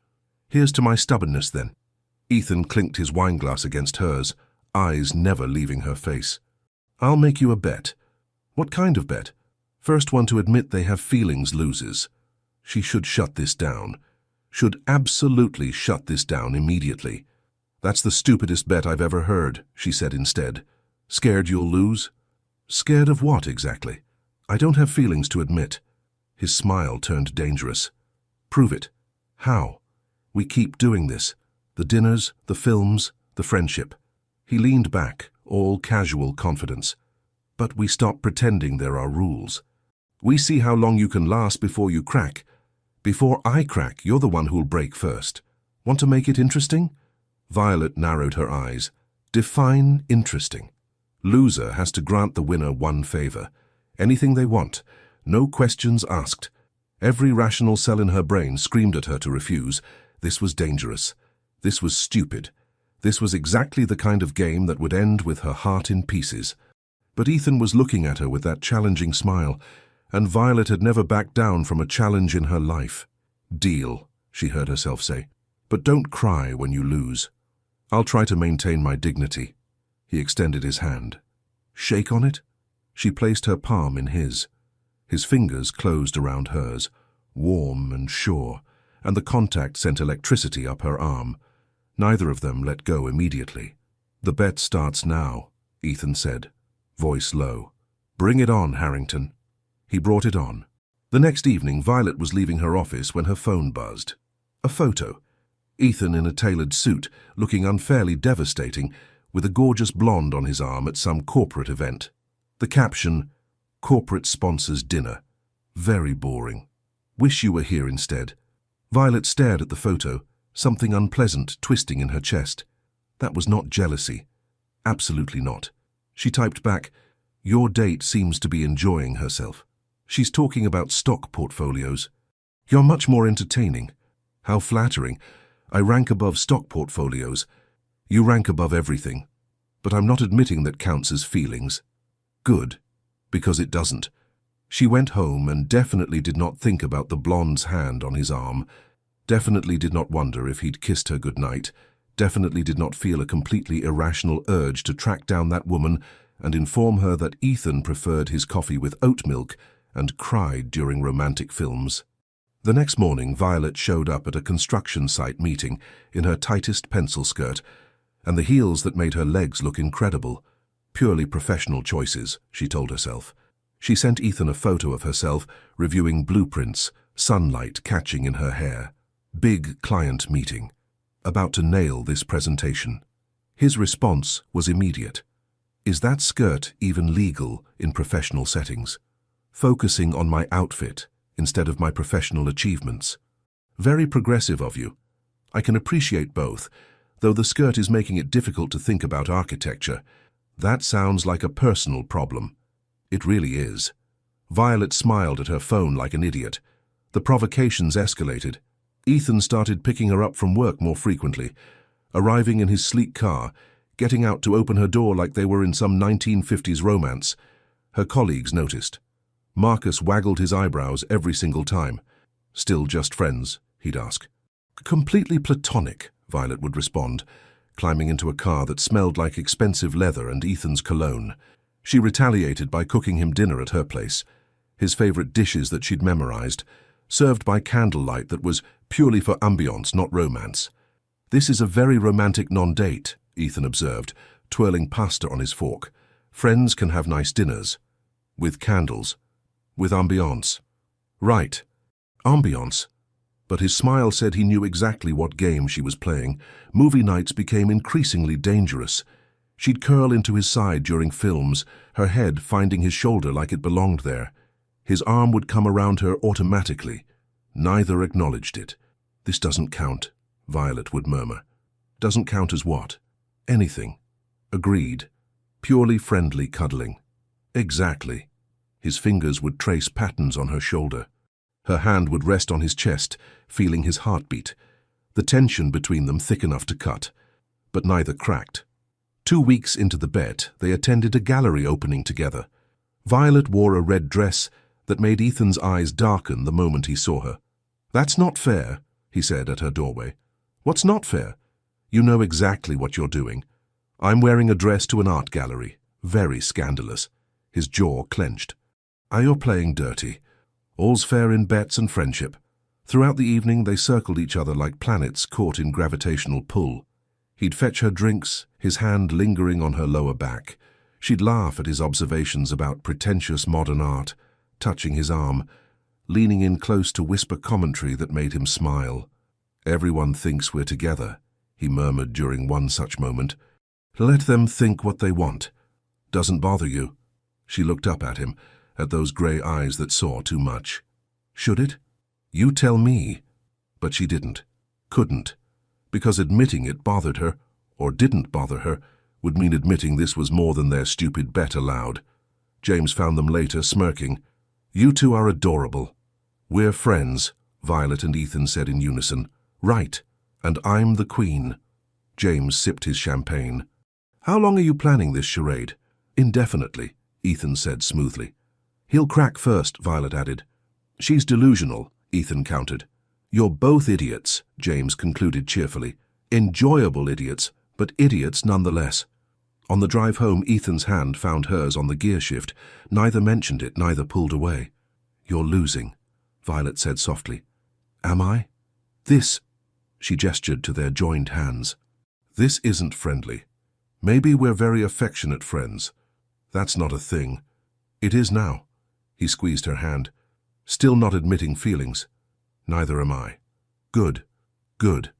Here's to my stubbornness then. Ethan clinked his wineglass against hers, eyes never leaving her face. I'll make you a bet. What kind of bet? First one to admit they have feelings loses. She should shut this down. Should absolutely shut this down immediately. That's the stupidest bet I've ever heard, she said instead. Scared you'll lose? Scared of what exactly? I don't have feelings to admit. His smile turned dangerous. Prove it. How? We keep doing this. The dinners, the films, the friendship. He leaned back, all casual confidence. But we stop pretending there are rules. We see how long you can last before you crack. Before I crack, you're the one who'll break first. Want to make it interesting? Violet narrowed her eyes. Define interesting. Loser has to grant the winner one favor. Anything they want. No questions asked. Every rational cell in her brain screamed at her to refuse. This was dangerous. This was stupid. This was exactly the kind of game that would end with her heart in pieces. But Ethan was looking at her with that challenging smile, and Violet had never backed down from a challenge in her life. Deal, she heard herself say, but don't cry when you lose. I'll try to maintain my dignity. He extended his hand. Shake on it? She placed her palm in his. His fingers closed around hers, warm and sure, and the contact sent electricity up her arm. Neither of them let go immediately. The bet starts now, Ethan said, voice low. Bring it on, Harrington. He brought it on. The next evening, Violet was leaving her office when her phone buzzed. A photo. Ethan in a tailored suit, looking unfairly devastating, with a gorgeous blonde on his arm at some corporate event. The caption, Corporate Sponsors Dinner. Very boring. Wish you were here instead. Violet stared at the photo, something unpleasant twisting in her chest. That was not jealousy. Absolutely not. She typed back, Your date seems to be enjoying herself. She's talking about stock portfolios. You're much more entertaining. How flattering. I rank above stock portfolios. You rank above everything. But I'm not admitting that counts as feelings. Good, because it doesn't. She went home and definitely did not think about the blonde's hand on his arm, definitely did not wonder if he'd kissed her goodnight, definitely did not feel a completely irrational urge to track down that woman and inform her that Ethan preferred his coffee with oat milk and cried during romantic films. The next morning, Violet showed up at a construction site meeting in her tightest pencil skirt, and the heels that made her legs look incredible. Purely professional choices, she told herself. She sent Ethan a photo of herself reviewing blueprints, sunlight catching in her hair. Big client meeting. About to nail this presentation. His response was immediate. Is that skirt even legal in professional settings? Focusing on my outfit instead of my professional achievements. Very progressive of you. I can appreciate both, though the skirt is making it difficult to think about architecture. That sounds like a personal problem. It really is. Violet smiled at her phone like an idiot. The provocations escalated. Ethan started picking her up from work more frequently, arriving in his sleek car, getting out to open her door like they were in some 1950s romance. Her colleagues noticed. Marcus waggled his eyebrows every single time. Still just friends, he'd ask. Completely platonic, Violet would respond, climbing into a car that smelled like expensive leather and Ethan's cologne. She retaliated by cooking him dinner at her place, his favorite dishes that she'd memorized, served by candlelight that was purely for ambiance, not romance. This is a very romantic non-date, Ethan observed, twirling pasta on his fork. Friends can have nice dinners. With candles. With ambiance. Right. Ambiance. But his smile said he knew exactly what game she was playing. Movie nights became increasingly dangerous. She'd curl into his side during films, her head finding his shoulder like it belonged there. His arm would come around her automatically. Neither acknowledged it. This doesn't count, Violet would murmur. Doesn't count as what? Anything. Agreed. Purely friendly cuddling. Exactly. His fingers would trace patterns on her shoulder. Her hand would rest on his chest, feeling his heartbeat. The tension between them thick enough to cut. But neither cracked. 2 weeks into the bet, they attended a gallery opening together. Violet wore a red dress that made Ethan's eyes darken the moment he saw her. That's not fair, he said at her doorway. What's not fair? You know exactly what you're doing. I'm wearing a dress to an art gallery. Very scandalous. His jaw clenched. You're playing dirty. All's fair in bets and friendship. Throughout the evening they circled each other like planets caught in gravitational pull. He'd fetch her drinks, his hand lingering on her lower back. She'd laugh at his observations about pretentious modern art, touching his arm, leaning in close to whisper commentary that made him smile. Everyone thinks we're together, he murmured during one such moment. Let them think what they want. Doesn't bother you. She looked up at him, at those grey eyes that saw too much. Should it? You tell me. But she didn't. Couldn't. Because admitting it bothered her, or didn't bother her, would mean admitting this was more than their stupid bet allowed. James found them later, smirking. You two are adorable. We're friends, Violet and Ethan said in unison. Right. And I'm the queen. James sipped his champagne. How long are you planning this charade? Indefinitely, Ethan said smoothly. He'll crack first, Violet added. She's delusional, Ethan countered. You're both idiots, James concluded cheerfully. Enjoyable idiots, but idiots nonetheless. On the drive home, Ethan's hand found hers on the gear shift. Neither mentioned it, neither pulled away. You're losing, Violet said softly. Am I? This, she gestured to their joined hands. This isn't friendly. Maybe we're very affectionate friends. That's not a thing. It is now. He squeezed her hand. Still not admitting feelings. Neither am I. Good. Good.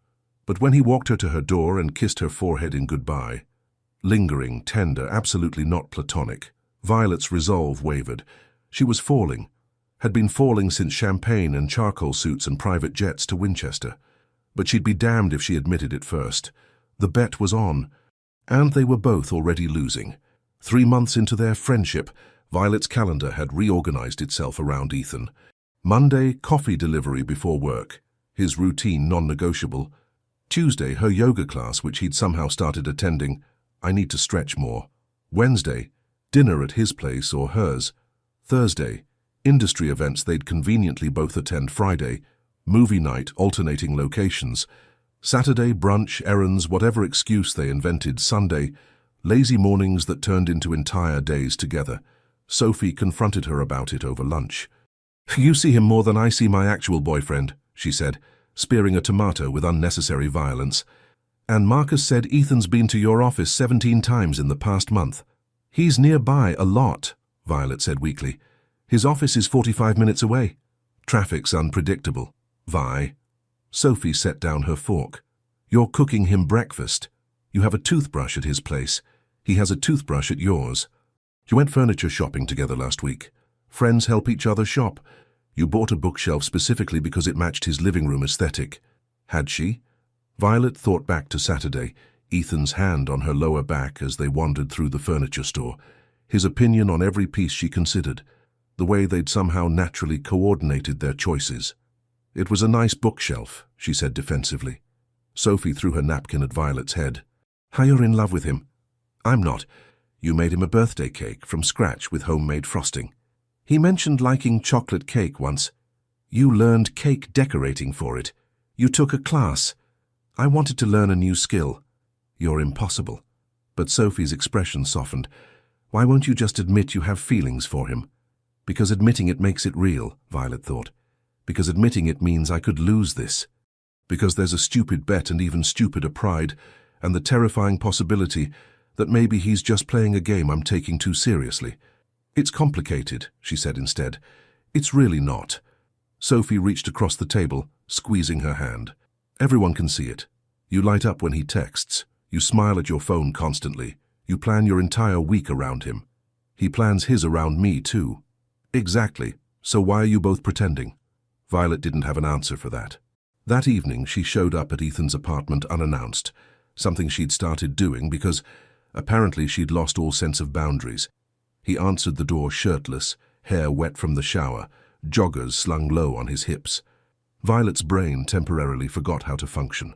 But when he walked her to her door and kissed her forehead in goodbye, lingering, tender, absolutely not platonic, Violet's resolve wavered. She was falling. Had been falling since champagne and charcoal suits and private jets to Winchester. But she'd be damned if she admitted it first. The bet was on. And they were both already losing. 3 months into their friendship, Violet's calendar had reorganized itself around Ethan. Monday, coffee delivery before work, his routine non-negotiable. Tuesday, her yoga class, which he'd somehow started attending. I need to stretch more. Wednesday, dinner at his place or hers. Thursday, industry events they'd conveniently both attend. Friday, movie night, alternating locations. Saturday, brunch, errands, whatever excuse they invented. Sunday, lazy mornings that turned into entire days together. Sophie confronted her about it over lunch. You see him more than I see my actual boyfriend, she said, spearing a tomato with unnecessary violence. And Marcus said Ethan's been to your office 17 times in the past month. He's nearby a lot, Violet said weakly. His office is 45 minutes away. Traffic's unpredictable. Vi. Sophie set down her fork. You're cooking him breakfast. You have a toothbrush at his place. He has a toothbrush at yours. You went furniture shopping together last week. Friends help each other shop. You bought a bookshelf specifically because it matched his living room aesthetic. Had she? Violet thought back to Saturday, Ethan's hand on her lower back as they wandered through the furniture store, his opinion on every piece she considered, the way they'd somehow naturally coordinated their choices. It was a nice bookshelf, she said defensively. Sophie threw her napkin at Violet's head. How you're in love with him? I'm not. You made him a birthday cake from scratch with homemade frosting. He mentioned liking chocolate cake once. You learned cake decorating for it. You took a class. I wanted to learn a new skill. You're impossible. But Sophie's expression softened. Why won't you just admit you have feelings for him? Because admitting it makes it real, Violet thought. Because admitting it means I could lose this. Because there's a stupid bet and even stupider pride, and the terrifying possibility that maybe he's just playing a game I'm taking too seriously. It's complicated, she said instead. It's really not. Sophie reached across the table, squeezing her hand. Everyone can see it. You light up when he texts. You smile at your phone constantly. You plan your entire week around him. He plans his around me, too. Exactly. So why are you both pretending? Violet didn't have an answer for that. That evening, she showed up at Ethan's apartment unannounced, something she'd started doing because apparently she'd lost all sense of boundaries. He answered the door shirtless, hair wet from the shower, joggers slung low on his hips. Violet's brain temporarily forgot how to function.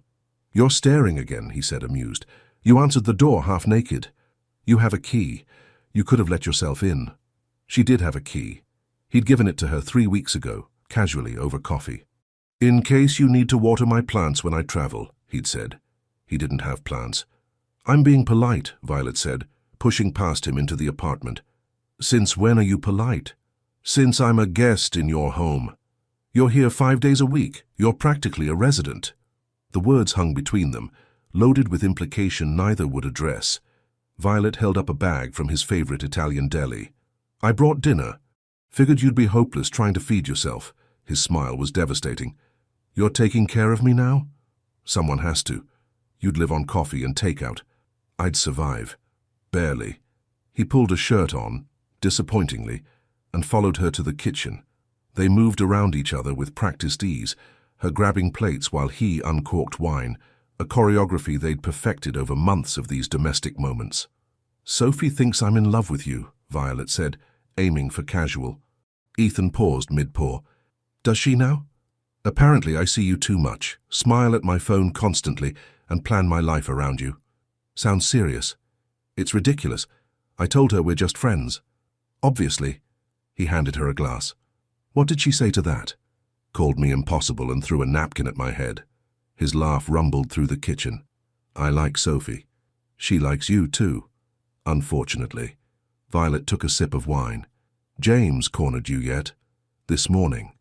You're staring again, he said, amused. You answered the door half naked. You have a key. You could have let yourself in. She did have a key. He'd given it to her 3 weeks ago, casually over coffee. In case you need to water my plants when I travel, he'd said. He didn't have plants. I'm being polite, Violet said, pushing past him into the apartment. Since when are you polite? Since I'm a guest in your home. You're here 5 days a week. You're practically a resident. The words hung between them, loaded with implication neither would address. Violet held up a bag from his favorite Italian deli. I brought dinner. Figured you'd be hopeless trying to feed yourself. His smile was devastating. You're taking care of me now? Someone has to. You'd live on coffee and takeout. I'd survive. Barely. He pulled a shirt on, disappointingly, and followed her to the kitchen. They moved around each other with practiced ease, her grabbing plates while he uncorked wine, a choreography they'd perfected over months of these domestic moments. Sophie thinks I'm in love with you, Violet said, aiming for casual. Ethan paused mid-pour. Does she now? Apparently I see you too much, smile at my phone constantly, and plan my life around you. Sounds serious. It's ridiculous. I told her we're just friends. Obviously. He handed her a glass. What did she say to that? Called me impossible and threw a napkin at my head. His laugh rumbled through the kitchen. I like Sophie. She likes you too. Unfortunately. Violet took a sip of wine. James cornered you yet? This morning.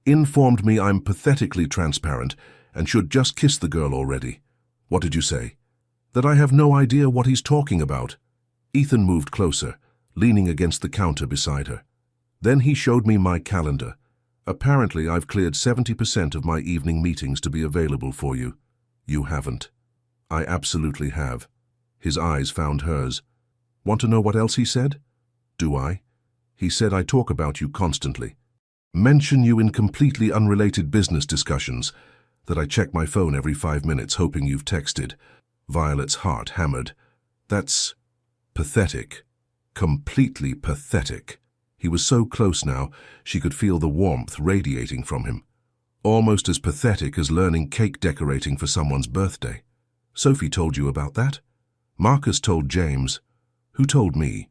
Informed me I'm pathetically transparent and should just kiss the girl already. What did you say? That I have no idea what he's talking about. Ethan moved closer, leaning against the counter beside her. Then he showed me my calendar. Apparently I've cleared 70% of my evening meetings to be available for you. You haven't. I absolutely have. His eyes found hers. Want to know what else he said? Do I? He said I talk about you constantly. Mention you in completely unrelated business discussions, that I check my phone every 5 minutes hoping you've texted. Violet's heart hammered. That's pathetic. Completely pathetic. He was so close now, she could feel the warmth radiating from him. Almost as pathetic as learning cake decorating for someone's birthday. Sophie told you about that? Marcus told James. Who told me?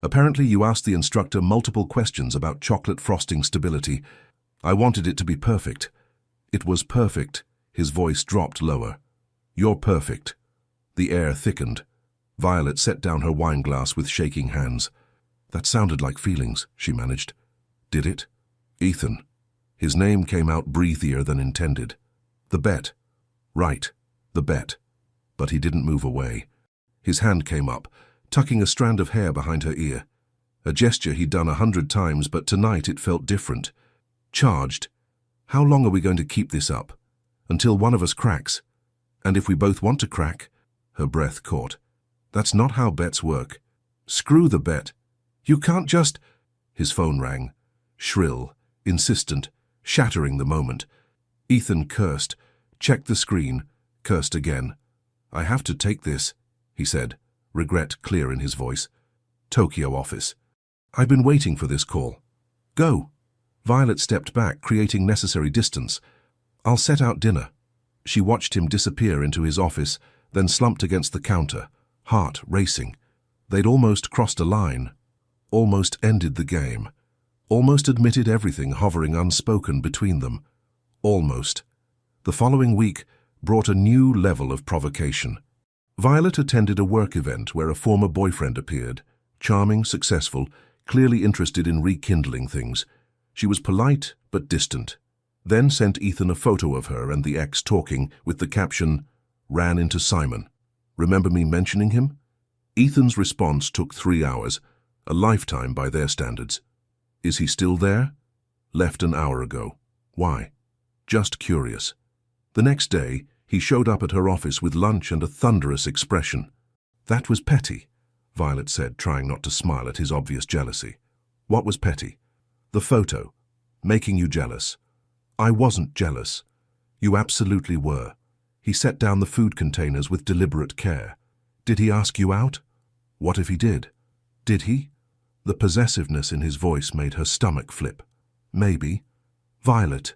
Apparently you asked the instructor multiple questions about chocolate frosting stability. I wanted it to be perfect. It was perfect. His voice dropped lower. You're perfect. The air thickened. Violet set down her wineglass with shaking hands. That sounded like feelings, she managed. Did it? Ethan. His name came out breathier than intended. The bet. Right, the bet. But he didn't move away. His hand came up, tucking a strand of hair behind her ear. A gesture he'd done 100 times, but tonight it felt different. Charged. How long are we going to keep this up? Until one of us cracks. And if we both want to crack? Her breath caught. That's not how bets work. Screw the bet. You can't just... His phone rang. Shrill, insistent, shattering the moment. Ethan cursed, checked the screen, cursed again. I have to take this, he said, regret clear in his voice. Tokyo office. I've been waiting for this call. Go. Violet stepped back, creating necessary distance. I'll set out dinner. She watched him disappear into his office, then slumped against the counter, heart racing. They'd almost crossed a line, almost ended the game, almost admitted everything hovering unspoken between them. Almost. The following week brought a new level of provocation. Violet attended a work event where a former boyfriend appeared, charming, successful, clearly interested in rekindling things. She was polite but distant. Then sent Ethan a photo of her and the ex talking with the caption, "Ran into Simon. Remember me mentioning him?" Ethan's response took 3 hours, a lifetime by their standards. Is he still there? Left an hour ago. Why? Just curious. The next day, he showed up at her office with lunch and a thunderous expression. That was petty, Violet said, trying not to smile at his obvious jealousy. What was petty? The photo. Making you jealous. I wasn't jealous. You absolutely were. He set down the food containers with deliberate care. Did he ask you out? What if he did? Did he? The possessiveness in his voice made her stomach flip. Maybe. Violet.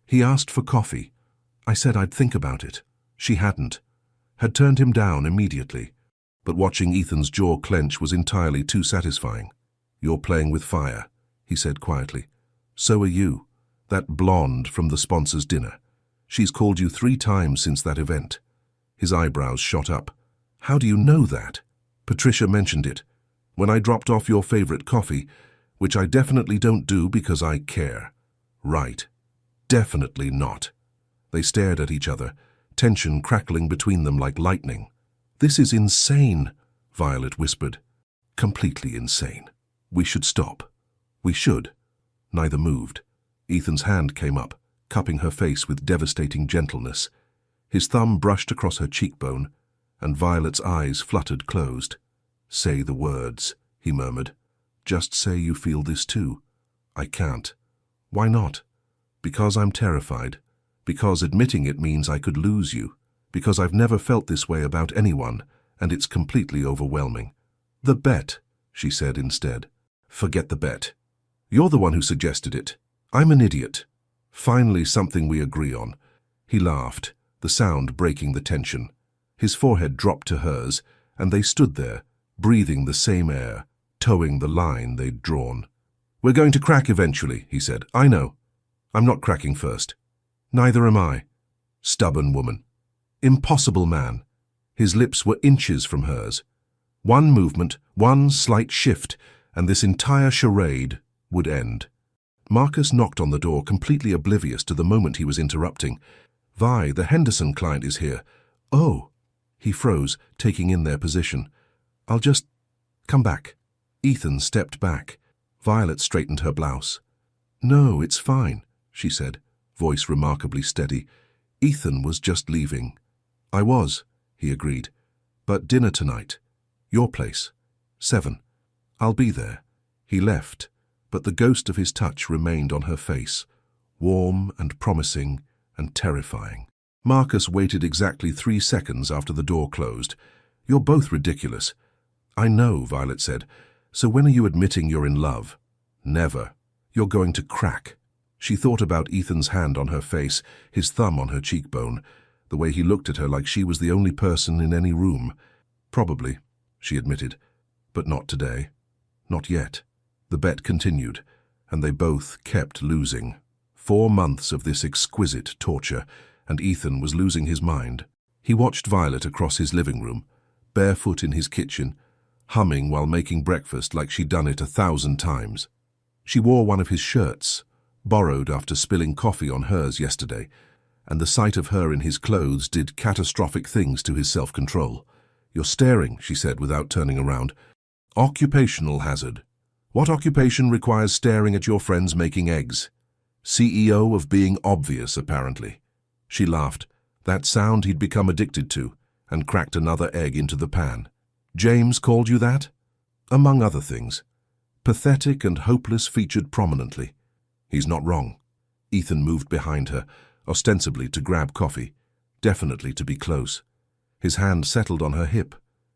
He asked for coffee. I said I'd think about it. She hadn't. Had turned him down immediately. But watching Ethan's jaw clench was entirely too satisfying. You're playing with fire, he said quietly. So are you. That blonde from the sponsor's dinner. She's called you 3 times since that event. His eyebrows shot up. How do you know that? Patricia mentioned it. When I dropped off your favorite coffee, which I definitely don't do because I care. Right. Definitely not. They stared at each other, tension crackling between them like lightning. This is insane, Violet whispered. Completely insane. We should stop. We should. Neither moved. Ethan's hand came up, cupping her face with devastating gentleness. His thumb brushed across her cheekbone, and Violet's eyes fluttered closed. Say the words, he murmured. Just say you feel this too. I can't. Why not? Because I'm terrified. Because admitting it means I could lose you. Because I've never felt this way about anyone, and it's completely overwhelming. The bet, she said instead. Forget the bet. You're the one who suggested it. I'm an idiot. Finally something we agree on. He laughed, the sound breaking the tension. His forehead dropped to hers, and they stood there, breathing the same air, towing the line they'd drawn. We're going to crack eventually, he said. I know. I'm not cracking first. Neither am I. Stubborn woman. Impossible man. His lips were inches from hers. One movement, one slight shift, and this entire charade would end. Marcus knocked on the door, completely oblivious to the moment he was interrupting. Vi, the Henderson client is here. Oh. He froze, taking in their position. I'll just... come back. Ethan stepped back. Violet straightened her blouse. No, it's fine, she said, voice remarkably steady. Ethan was just leaving. I was, he agreed. But dinner tonight. Your place. 7. I'll be there. He left, but the ghost of his touch remained on her face, warm and promising and terrifying. Marcus waited exactly 3 seconds after the door closed. You're both ridiculous. I know, Violet said. So when are you admitting you're in love? Never. You're going to crack. She thought about Ethan's hand on her face, his thumb on her cheekbone, the way he looked at her like she was the only person in any room. Probably, she admitted, but not today. Not yet. The bet continued, and they both kept losing. 4 months of this exquisite torture, and Ethan was losing his mind. He watched Violet across his living room, barefoot in his kitchen, humming while making breakfast like she'd done it 1,000 times. She wore one of his shirts, borrowed after spilling coffee on hers yesterday, and the sight of her in his clothes did catastrophic things to his self-control. "You're staring," she said without turning around. "Occupational hazard. What occupation requires staring at your friends making eggs? CEO of being obvious, apparently." She laughed, that sound he'd become addicted to, and cracked another egg into the pan. "James called you that?" "Among other things. Pathetic and hopeless featured prominently." "He's not wrong." Ethan moved behind her, ostensibly to grab coffee, definitely to be close. His hand settled on her hip,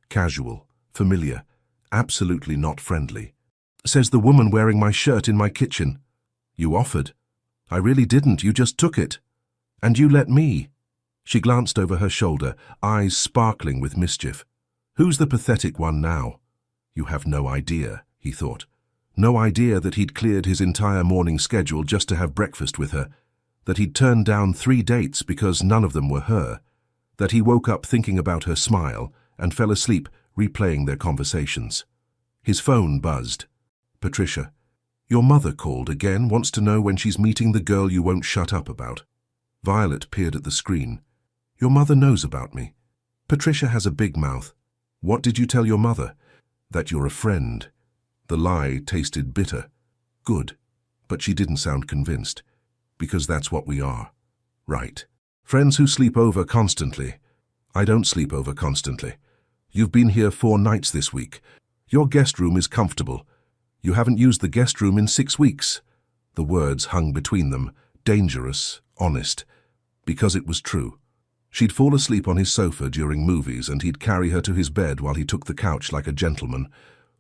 casual, familiar, absolutely not friendly. "Says the woman wearing my shirt in my kitchen." "You offered." "I really didn't, you just took it. And you let me." She glanced over her shoulder, eyes sparkling with mischief. "Who's the pathetic one now?" You have no idea, he thought. No idea that he'd cleared his entire morning schedule just to have breakfast with her, that he'd turned down 3 dates because none of them were her, that he woke up thinking about her smile and fell asleep replaying their conversations. His phone buzzed. "Patricia, your mother called again, wants to know when she's meeting the girl you won't shut up about." Violet peered at the screen. "Your mother knows about me." Patricia has a big mouth. "What did you tell your mother?" "That you're a friend." The lie tasted bitter. Good, but she didn't sound convinced. "Because that's what we are." "Right. Friends who sleep over constantly." "I don't sleep over constantly. You've been here 4 nights this week. Your guest room is comfortable. You haven't used the guest room in 6 weeks. The words hung between them, dangerous, honest, because it was true. She'd fall asleep on his sofa during movies and he'd carry her to his bed while he took the couch like a gentleman.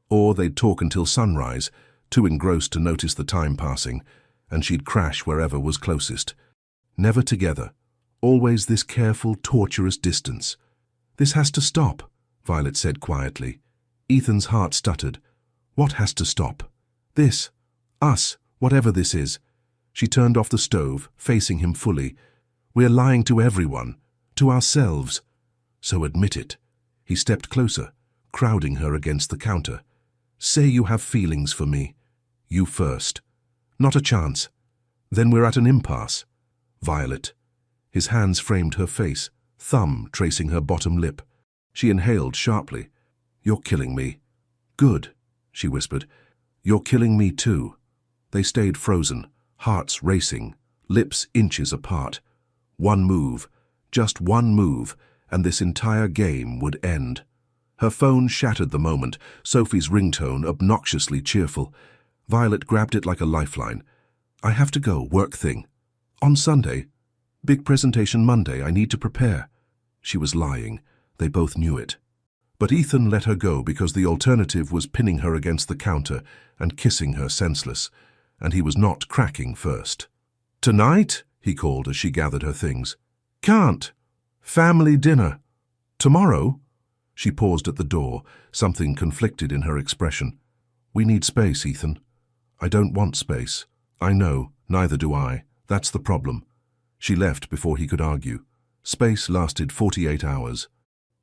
Or they'd talk until sunrise, too engrossed to notice the time passing, and she'd crash wherever was closest. Never together. Always this careful, torturous distance. "This has to stop," Violet said quietly. Ethan's heart stuttered. "What has to stop?" "This. Us, whatever this is." She turned off the stove, facing him fully. "We're lying to everyone, to ourselves. So admit it." He stepped closer, crowding her against the counter. "Say you have feelings for me. You first." "Not a chance." "Then we're at an impasse." "Violet." His hands framed her face, thumb tracing her bottom lip. She inhaled sharply. "You're killing me." "Good," she whispered. "You're killing me too." They stayed frozen, hearts racing, lips inches apart. One move, just one move, and this entire game would end. Her phone shattered the moment, Sophie's ringtone obnoxiously cheerful. Violet grabbed it like a lifeline. "I have to go, work thing." "On Sunday?" "Big presentation Monday, I need to prepare." She was lying. They both knew it. But Ethan let her go because the alternative was pinning her against the counter and kissing her senseless, and he was not cracking first. "Tonight?" he called as she gathered her things. "Can't. Family dinner." "Tomorrow?" She paused at the door, something conflicted in her expression. "We need space, Ethan." "I don't want space." "I know, neither do I. That's the problem." She left before he could argue. Space lasted 48 hours.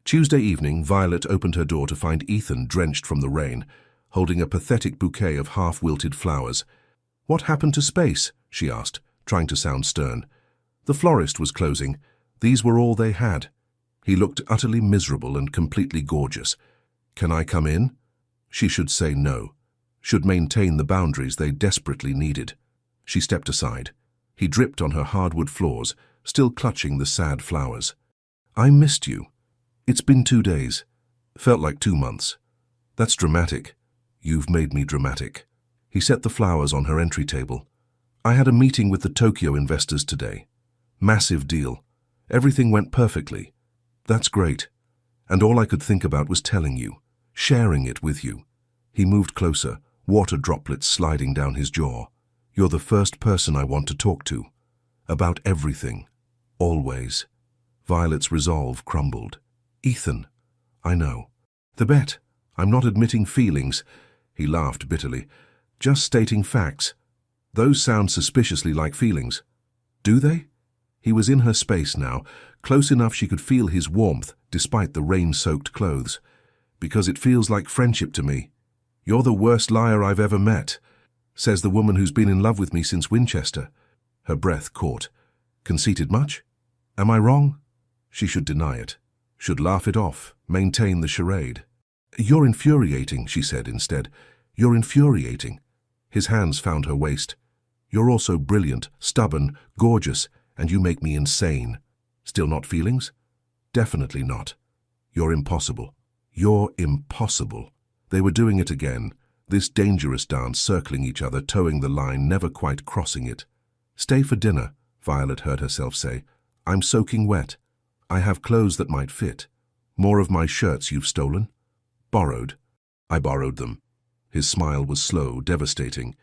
Tuesday evening, Violet opened her door to find Ethan drenched from the rain, holding a pathetic bouquet of half-wilted flowers. "What happened to space?" she asked, trying to sound stern. The florist was closing. These were all they had. He looked utterly miserable and completely gorgeous. "Can I come in?" She should say no. Should maintain the boundaries they desperately needed. She stepped aside. He dripped on her hardwood floors, still clutching the sad flowers. "I missed you." "It's been 2 days. Felt like 2 months." "That's dramatic." "You've made me dramatic." He set the flowers on her entry table. "I had a meeting with the Tokyo investors today. Massive deal. Everything went perfectly." "That's great. And all I could think about was telling you, sharing it with you." He moved closer, water droplets sliding down his jaw. "You're the first person I want to talk to. About everything. Always." Violet's resolve crumbled. "Ethan." "I know." "The bet. I'm not admitting feelings." He laughed bitterly. "Just stating facts. Those sound suspiciously like feelings." "Do they?" He was in her space now, close enough she could feel his warmth despite the rain-soaked clothes. "Because it feels like friendship to me. You're the worst liar I've ever met." Says the woman who's been in love with me since Winchester. Her breath caught. Conceited much? Am I wrong? She should deny it. Should laugh it off, maintain the charade. You're infuriating, she said instead. You're infuriating. His hands found her waist. You're also brilliant, stubborn, gorgeous, and you make me insane. Still not feelings? Definitely not. You're impossible. You're impossible. They were doing it again, this dangerous dance, circling each other, towing the line, never quite crossing it. Stay for dinner, Violet heard herself say. I'm soaking wet. I have clothes that might fit. More of my shirts you've stolen? Borrowed. I borrowed them. His smile was slow, devastating.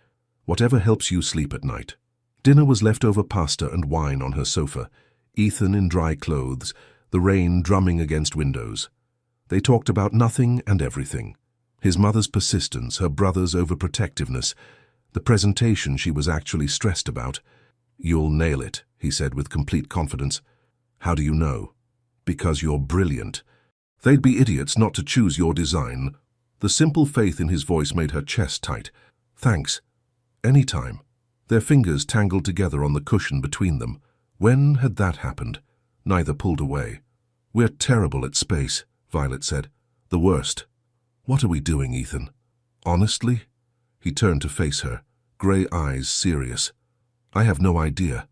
Whatever helps you sleep at night. Dinner was leftover pasta and wine on her sofa, Ethan in dry clothes, the rain drumming against windows. They talked about nothing and everything. His mother's persistence, her brother's overprotectiveness, the presentation she was actually stressed about. You'll nail it, he said with complete confidence. How do you know? Because you're brilliant. They'd be idiots not to choose your design. The simple faith in his voice made her chest tight. Thanks. Any time. Their fingers tangled together on the cushion between them. When had that happened? Neither pulled away. We're terrible at space, Violet said. The worst. What are we doing, Ethan? Honestly? He turned to face her, grey eyes serious. I have no idea.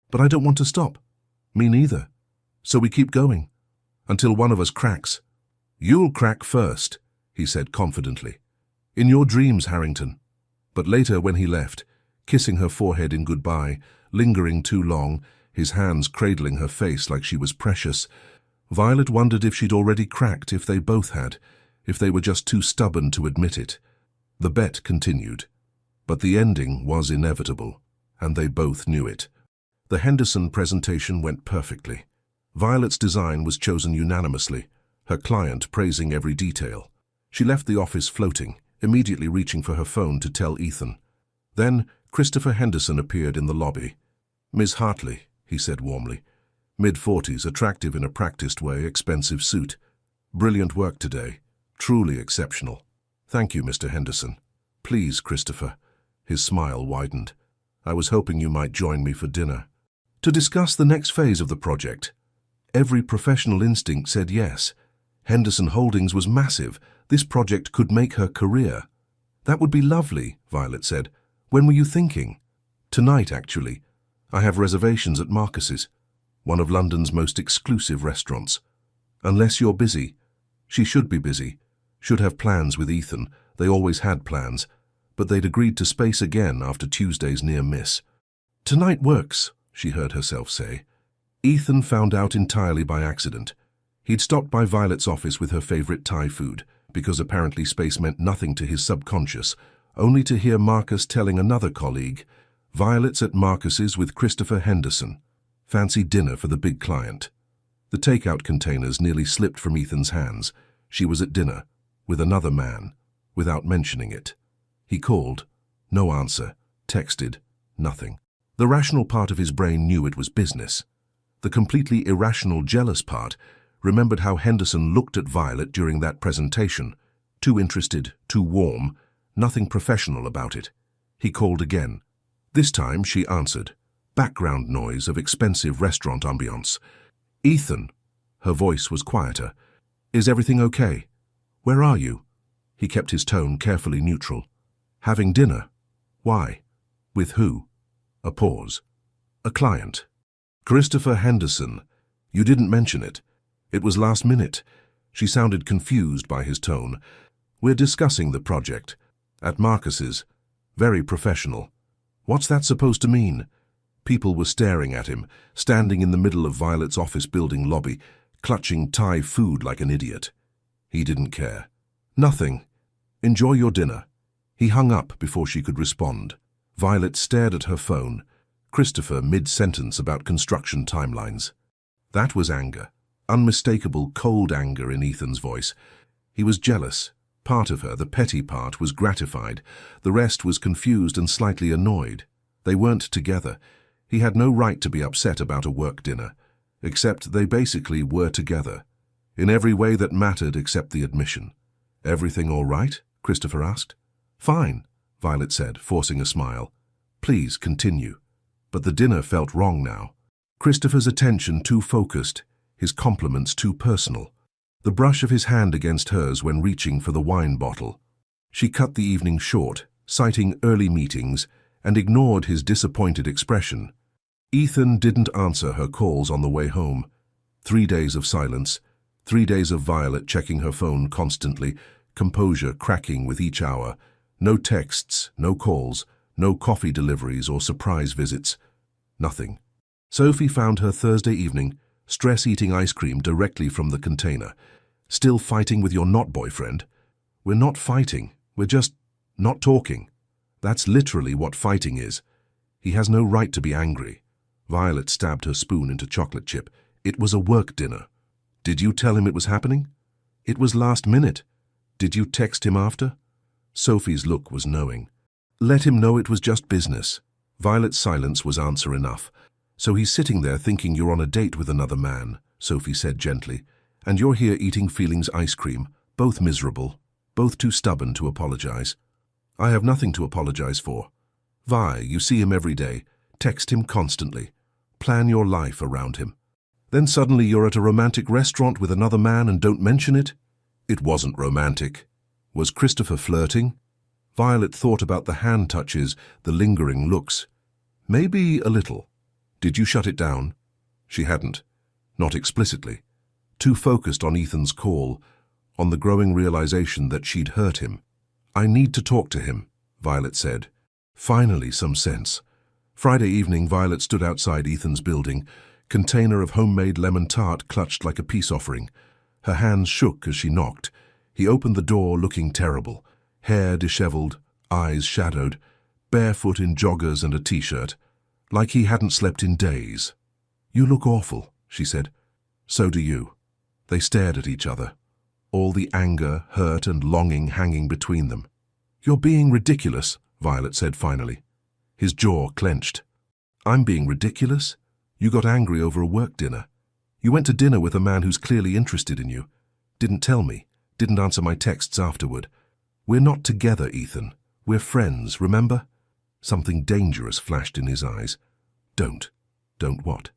But I don't want to stop. Me neither. So we keep going. Until one of us cracks. You'll crack first, he said confidently. In your dreams, Harrington. But later, when he left, kissing her forehead in goodbye, lingering too long, his hands cradling her face like she was precious, Violet wondered if she'd already cracked, if they both had, if they were just too stubborn to admit it. The bet continued. But the ending was inevitable, and they both knew it. The Henderson presentation went perfectly. Violet's design was chosen unanimously, her client praising every detail. She left the office floating, immediately reaching for her phone to tell Ethan. Then Christopher Henderson appeared in the lobby. Miss Hartley, he said warmly. Mid-40s, attractive in a practiced way, expensive suit. Brilliant work today. Truly exceptional. Thank you, Mr. Henderson. Please, Christopher. His smile widened. I was hoping you might join me for dinner. To discuss the next phase of the project. Every professional instinct said yes. Henderson Holdings was massive. This project could make her career. That would be lovely, Violet said. When were you thinking? Tonight, actually. I have reservations at Marcus's, one of London's most exclusive restaurants. Unless you're busy. She should be busy. Should have plans with Ethan. They always had plans. But they'd agreed to space again after Tuesday's near miss. Tonight works, she heard herself say. Ethan found out entirely by accident. He'd stopped by Violet's office with her favorite Thai food, because apparently space meant nothing to his subconscious, only to hear Marcus telling another colleague, Violet's at Marcus's with Christopher Henderson. Fancy dinner for the big client. The takeout containers nearly slipped from Ethan's hands. She was at dinner, with another man, without mentioning it. He called. No answer. Texted. Nothing. The rational part of his brain knew it was business. The completely irrational, jealous part remembered how Henderson looked at Violet during that presentation. Too interested, too warm, nothing professional about it. He called again. This time she answered. Background noise of expensive restaurant ambiance. Ethan. Her voice was quieter. Is everything okay? Where are you? He kept his tone carefully neutral. Having dinner. Why? With who? A pause. A client. Christopher Henderson. You didn't mention it. It was last minute. She sounded confused by his tone. We're discussing the project. At Marcus's. Very professional. What's that supposed to mean? People were staring at him, standing in the middle of Violet's office building lobby, clutching Thai food like an idiot. He didn't care. Nothing. Enjoy your dinner. He hung up before she could respond. Violet stared at her phone. Christopher mid-sentence about construction timelines. That was anger. Unmistakable, cold anger in Ethan's voice. He was jealous. Part of her, the petty part, was gratified. The rest was confused and slightly annoyed. They weren't together. He had no right to be upset about a work dinner. Except they basically were together. In every way that mattered except the admission. Everything all right? Christopher asked. Fine, Violet said, forcing a smile. Please, continue. But the dinner felt wrong now. Christopher's attention too focused, his compliments too personal. The brush of his hand against hers when reaching for the wine bottle. She cut the evening short, citing early meetings, and ignored his disappointed expression. Ethan didn't answer her calls on the way home. 3 days of silence, 3 days of Violet checking her phone constantly, composure cracking with each hour. No texts, no calls, no coffee deliveries or surprise visits. Nothing. Sophie found her Thursday evening, stress-eating ice cream directly from the container. Still fighting with your not-boyfriend? We're not fighting, we're just not talking. That's literally what fighting is. He has no right to be angry. Violet stabbed her spoon into chocolate chip. It was a work dinner. Did you tell him it was happening? It was last minute. Did you text him after? Sophie's look was knowing. Let him know it was just business. Violet's silence was answer enough. So he's sitting there thinking you're on a date with another man, Sophie said gently, and you're here eating Feelings ice cream, both miserable, both too stubborn to apologize. I have nothing to apologize for. Vi, you see him every day, text him constantly, plan your life around him. Then suddenly you're at a romantic restaurant with another man and don't mention it? It wasn't romantic. Was Christopher flirting? Violet thought about the hand touches, the lingering looks. Maybe a little. Did you shut it down? She hadn't. Not explicitly. Too focused on Ethan's call, on the growing realization that she'd hurt him. I need to talk to him, Violet said. Finally, some sense. Friday evening, Violet stood outside Ethan's building, container of homemade lemon tart clutched like a peace offering. Her hands shook as she knocked. He opened the door looking terrible, hair disheveled, eyes shadowed, barefoot in joggers and a t-shirt, like he hadn't slept in days. You look awful, she said. So do you. They stared at each other, all the anger, hurt and longing hanging between them. You're being ridiculous, Violet said finally. His jaw clenched. I'm being ridiculous? You got angry over a work dinner. You went to dinner with a man who's clearly interested in you. Didn't tell me, didn't answer my texts afterward. We're not together, Ethan. We're friends, remember? Something dangerous flashed in his eyes. Don't. Don't what?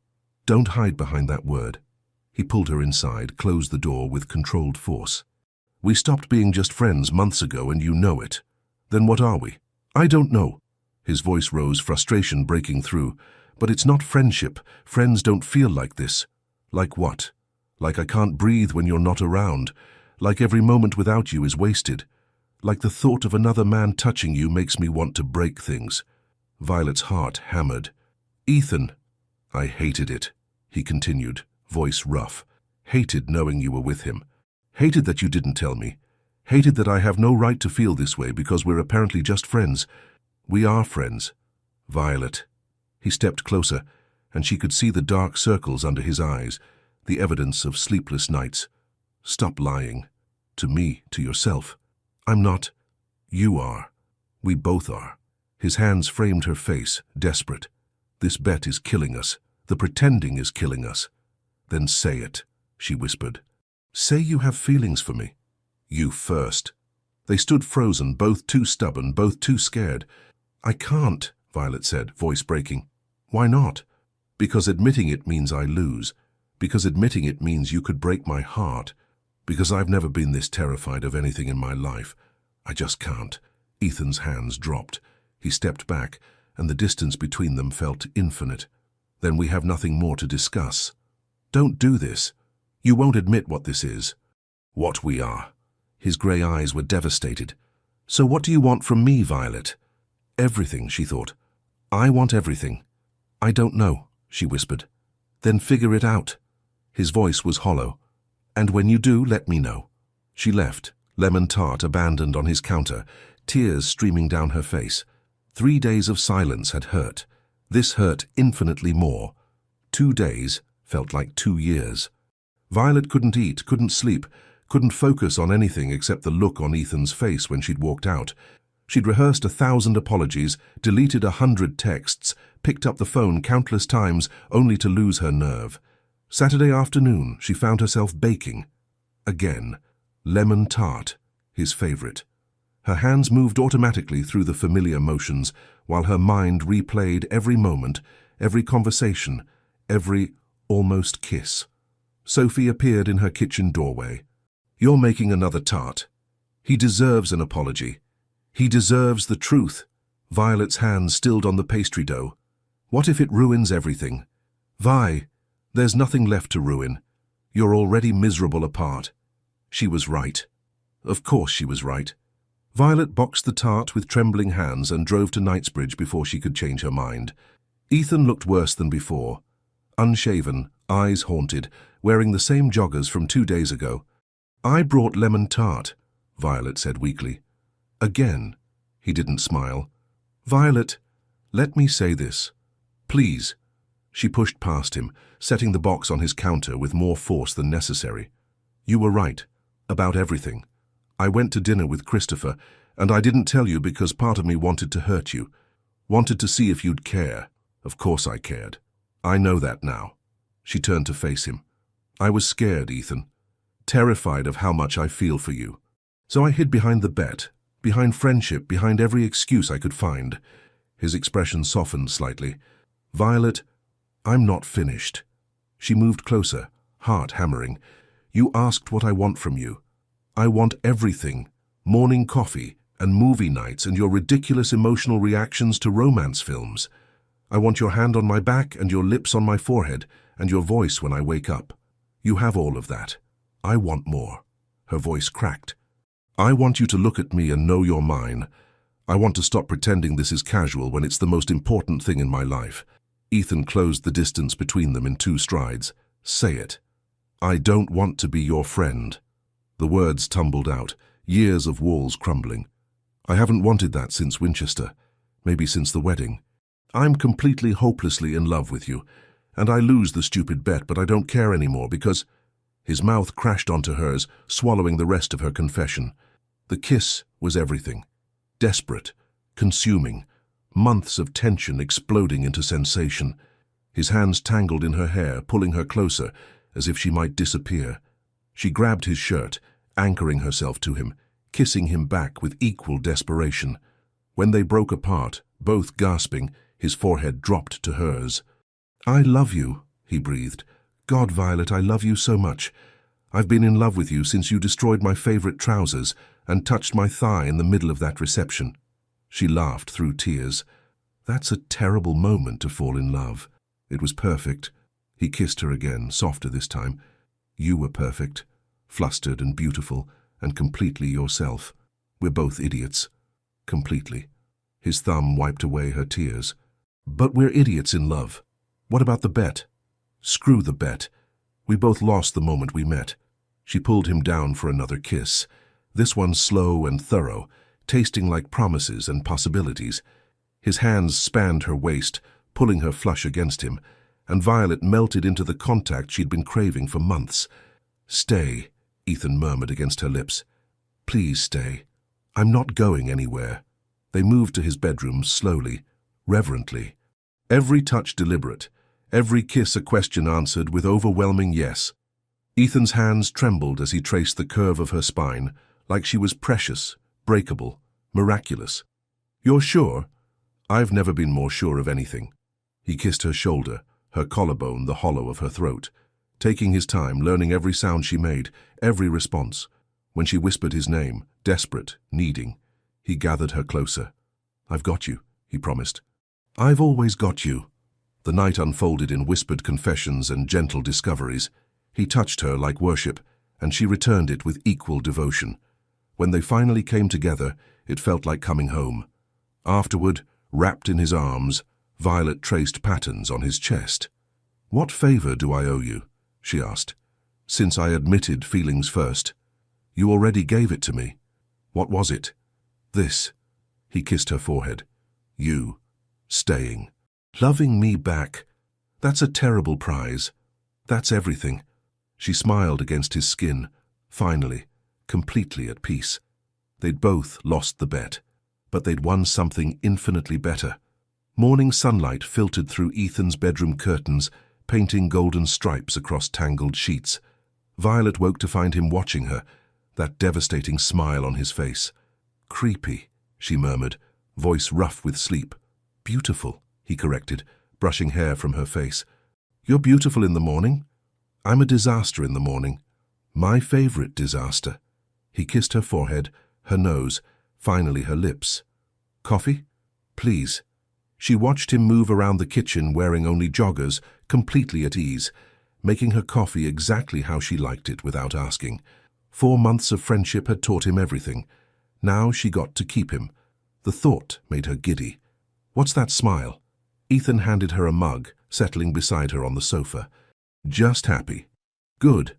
Don't hide behind that word. He pulled her inside, closed the door with controlled force. We stopped being just friends months ago and you know it. Then what are we? I don't know. His voice rose, frustration breaking through. But it's not friendship. Friends don't feel like this. Like what? Like I can't breathe when you're not around. Like every moment without you is wasted. Like the thought of another man touching you makes me want to break things. Violet's heart hammered. Ethan. I hated it, he continued, voice rough. Hated knowing you were with him. Hated that you didn't tell me. Hated that I have no right to feel this way because we're apparently just friends. We are friends. Violet. He stepped closer, and she could see the dark circles under his eyes, the evidence of sleepless nights. Stop lying. To me, to yourself. I'm not. You are. We both are. His hands framed her face, desperate. This bet is killing us. The pretending is killing us. Then say it, she whispered. Say you have feelings for me. You first. They stood frozen, both too stubborn, both too scared. I can't, Violet said, voice breaking. Why not? Because admitting it means I lose. Because admitting it means you could break my heart. Because I've never been this terrified of anything in my life. I just can't. Ethan's hands dropped. He stepped back, and the distance between them felt infinite. Then we have nothing more to discuss. Don't do this. You won't admit what this is. What we are. His grey eyes were devastated. So what do you want from me, Violet? Everything, she thought. I want everything. I don't know, she whispered. Then figure it out. His voice was hollow. And when you do, let me know. She left, lemon tart abandoned on his counter, tears streaming down her face. 3 days of silence had hurt. This hurt infinitely more. 2 days felt like 2 years. Violet couldn't eat, couldn't sleep, couldn't focus on anything except the look on Ethan's face when she'd walked out. She'd rehearsed 1,000 apologies, deleted 100 texts, picked up the phone countless times only to lose her nerve. Saturday afternoon, she found herself baking. Again, lemon tart, his favorite. Her hands moved automatically through the familiar motions, while her mind replayed every moment, every conversation, every almost kiss. Sophie appeared in her kitchen doorway. "You're making another tart. He deserves an apology. He deserves the truth." Violet's hands stilled on the pastry dough. "What if it ruins everything?" "Vi, there's nothing left to ruin. You're already miserable apart." She was right. Of course she was right. Violet boxed the tart with trembling hands and drove to Knightsbridge before she could change her mind. Ethan looked worse than before. Unshaven, eyes haunted, wearing the same joggers from 2 days ago. "I brought lemon tart," Violet said weakly. "Again?" He didn't smile. "Violet, let me say this. Please." She pushed past him, setting the box on his counter with more force than necessary. "You were right. About everything. I went to dinner with Christopher, and I didn't tell you because part of me wanted to hurt you. Wanted to see if you'd care. Of course I cared. I know that now." She turned to face him. "I was scared, Ethan. Terrified of how much I feel for you. So I hid behind the bet, behind friendship, behind every excuse I could find." His expression softened slightly. "Violet, I'm not finished." She moved closer, heart hammering. "You asked what I want from you. I want everything. Morning coffee and movie nights and your ridiculous emotional reactions to romance films. I want your hand on my back and your lips on my forehead and your voice when I wake up. You have all of that. I want more." Her voice cracked. "I want you to look at me and know you're mine. I want to stop pretending this is casual when it's the most important thing in my life." Ethan closed the distance between them in 2 strides. "Say it. I don't want to be your friend." The words tumbled out, years of walls crumbling. "I haven't wanted that since Winchester, maybe since the wedding. I'm completely hopelessly in love with you, and I lose the stupid bet, but I don't care anymore because—" His mouth crashed onto hers, swallowing the rest of her confession. The kiss was everything. Desperate, consuming, months of tension exploding into sensation. His hands tangled in her hair, pulling her closer, as if she might disappear. She grabbed his shirt, anchoring herself to him, kissing him back with equal desperation. When they broke apart, both gasping, his forehead dropped to hers. "I love you," he breathed. "God, Violet, I love you so much. I've been in love with you since you destroyed my favorite trousers and touched my thigh in the middle of that reception." She laughed through tears. "That's a terrible moment to fall in love." "It was perfect." He kissed her again, softer this time. "You were perfect, flustered and beautiful, and completely yourself. We're both idiots. Completely." His thumb wiped away her tears. "But we're idiots in love. What about the bet?" "Screw the bet. We both lost the moment we met." She pulled him down for another kiss, this one slow and thorough, tasting like promises and possibilities. His hands spanned her waist, pulling her flush against him, and Violet melted into the contact she'd been craving for months. "Stay," Ethan murmured against her lips. "Please stay. I'm not going anywhere." They moved to his bedroom slowly, reverently. Every touch deliberate, every kiss a question answered with overwhelming yes. Ethan's hands trembled as he traced the curve of her spine, like she was precious, breakable, miraculous. "You're sure?" "I've never been more sure of anything." He kissed her shoulder, her collarbone the hollow of her throat, taking his time, learning every sound she made, every response. When she whispered his name, desperate, needing, he gathered her closer. "I've got you," he promised. "I've always got you." The night unfolded in whispered confessions and gentle discoveries. He touched her like worship, and she returned it with equal devotion. When they finally came together, it felt like coming home. Afterward, wrapped in his arms, Violet traced patterns on his chest. "What favor do I owe you?" she asked. "Since I admitted feelings first." "You already gave it to me." "What was it?" "This." He kissed her forehead. "You. Staying. Loving me back. That's a terrible prize. That's everything." She smiled against his skin, finally, completely at peace. They'd both lost the bet, but they'd won something infinitely better. Morning sunlight filtered through Ethan's bedroom curtains, painting golden stripes across tangled sheets. Violet woke to find him watching her, that devastating smile on his face. Creepy, she murmured, voice rough with sleep. Beautiful, he corrected, brushing hair from her face. You're beautiful in the morning. I'm a disaster in the morning. My favorite disaster. He kissed her forehead, her nose, finally her lips. Coffee? Please. She watched him move around the kitchen wearing only joggers, completely at ease, making her coffee exactly how she liked it without asking. 4 months of friendship had taught him everything. Now she got to keep him. The thought made her giddy. What's that smile? Ethan handed her a mug, settling beside her on the sofa. Just happy. Good.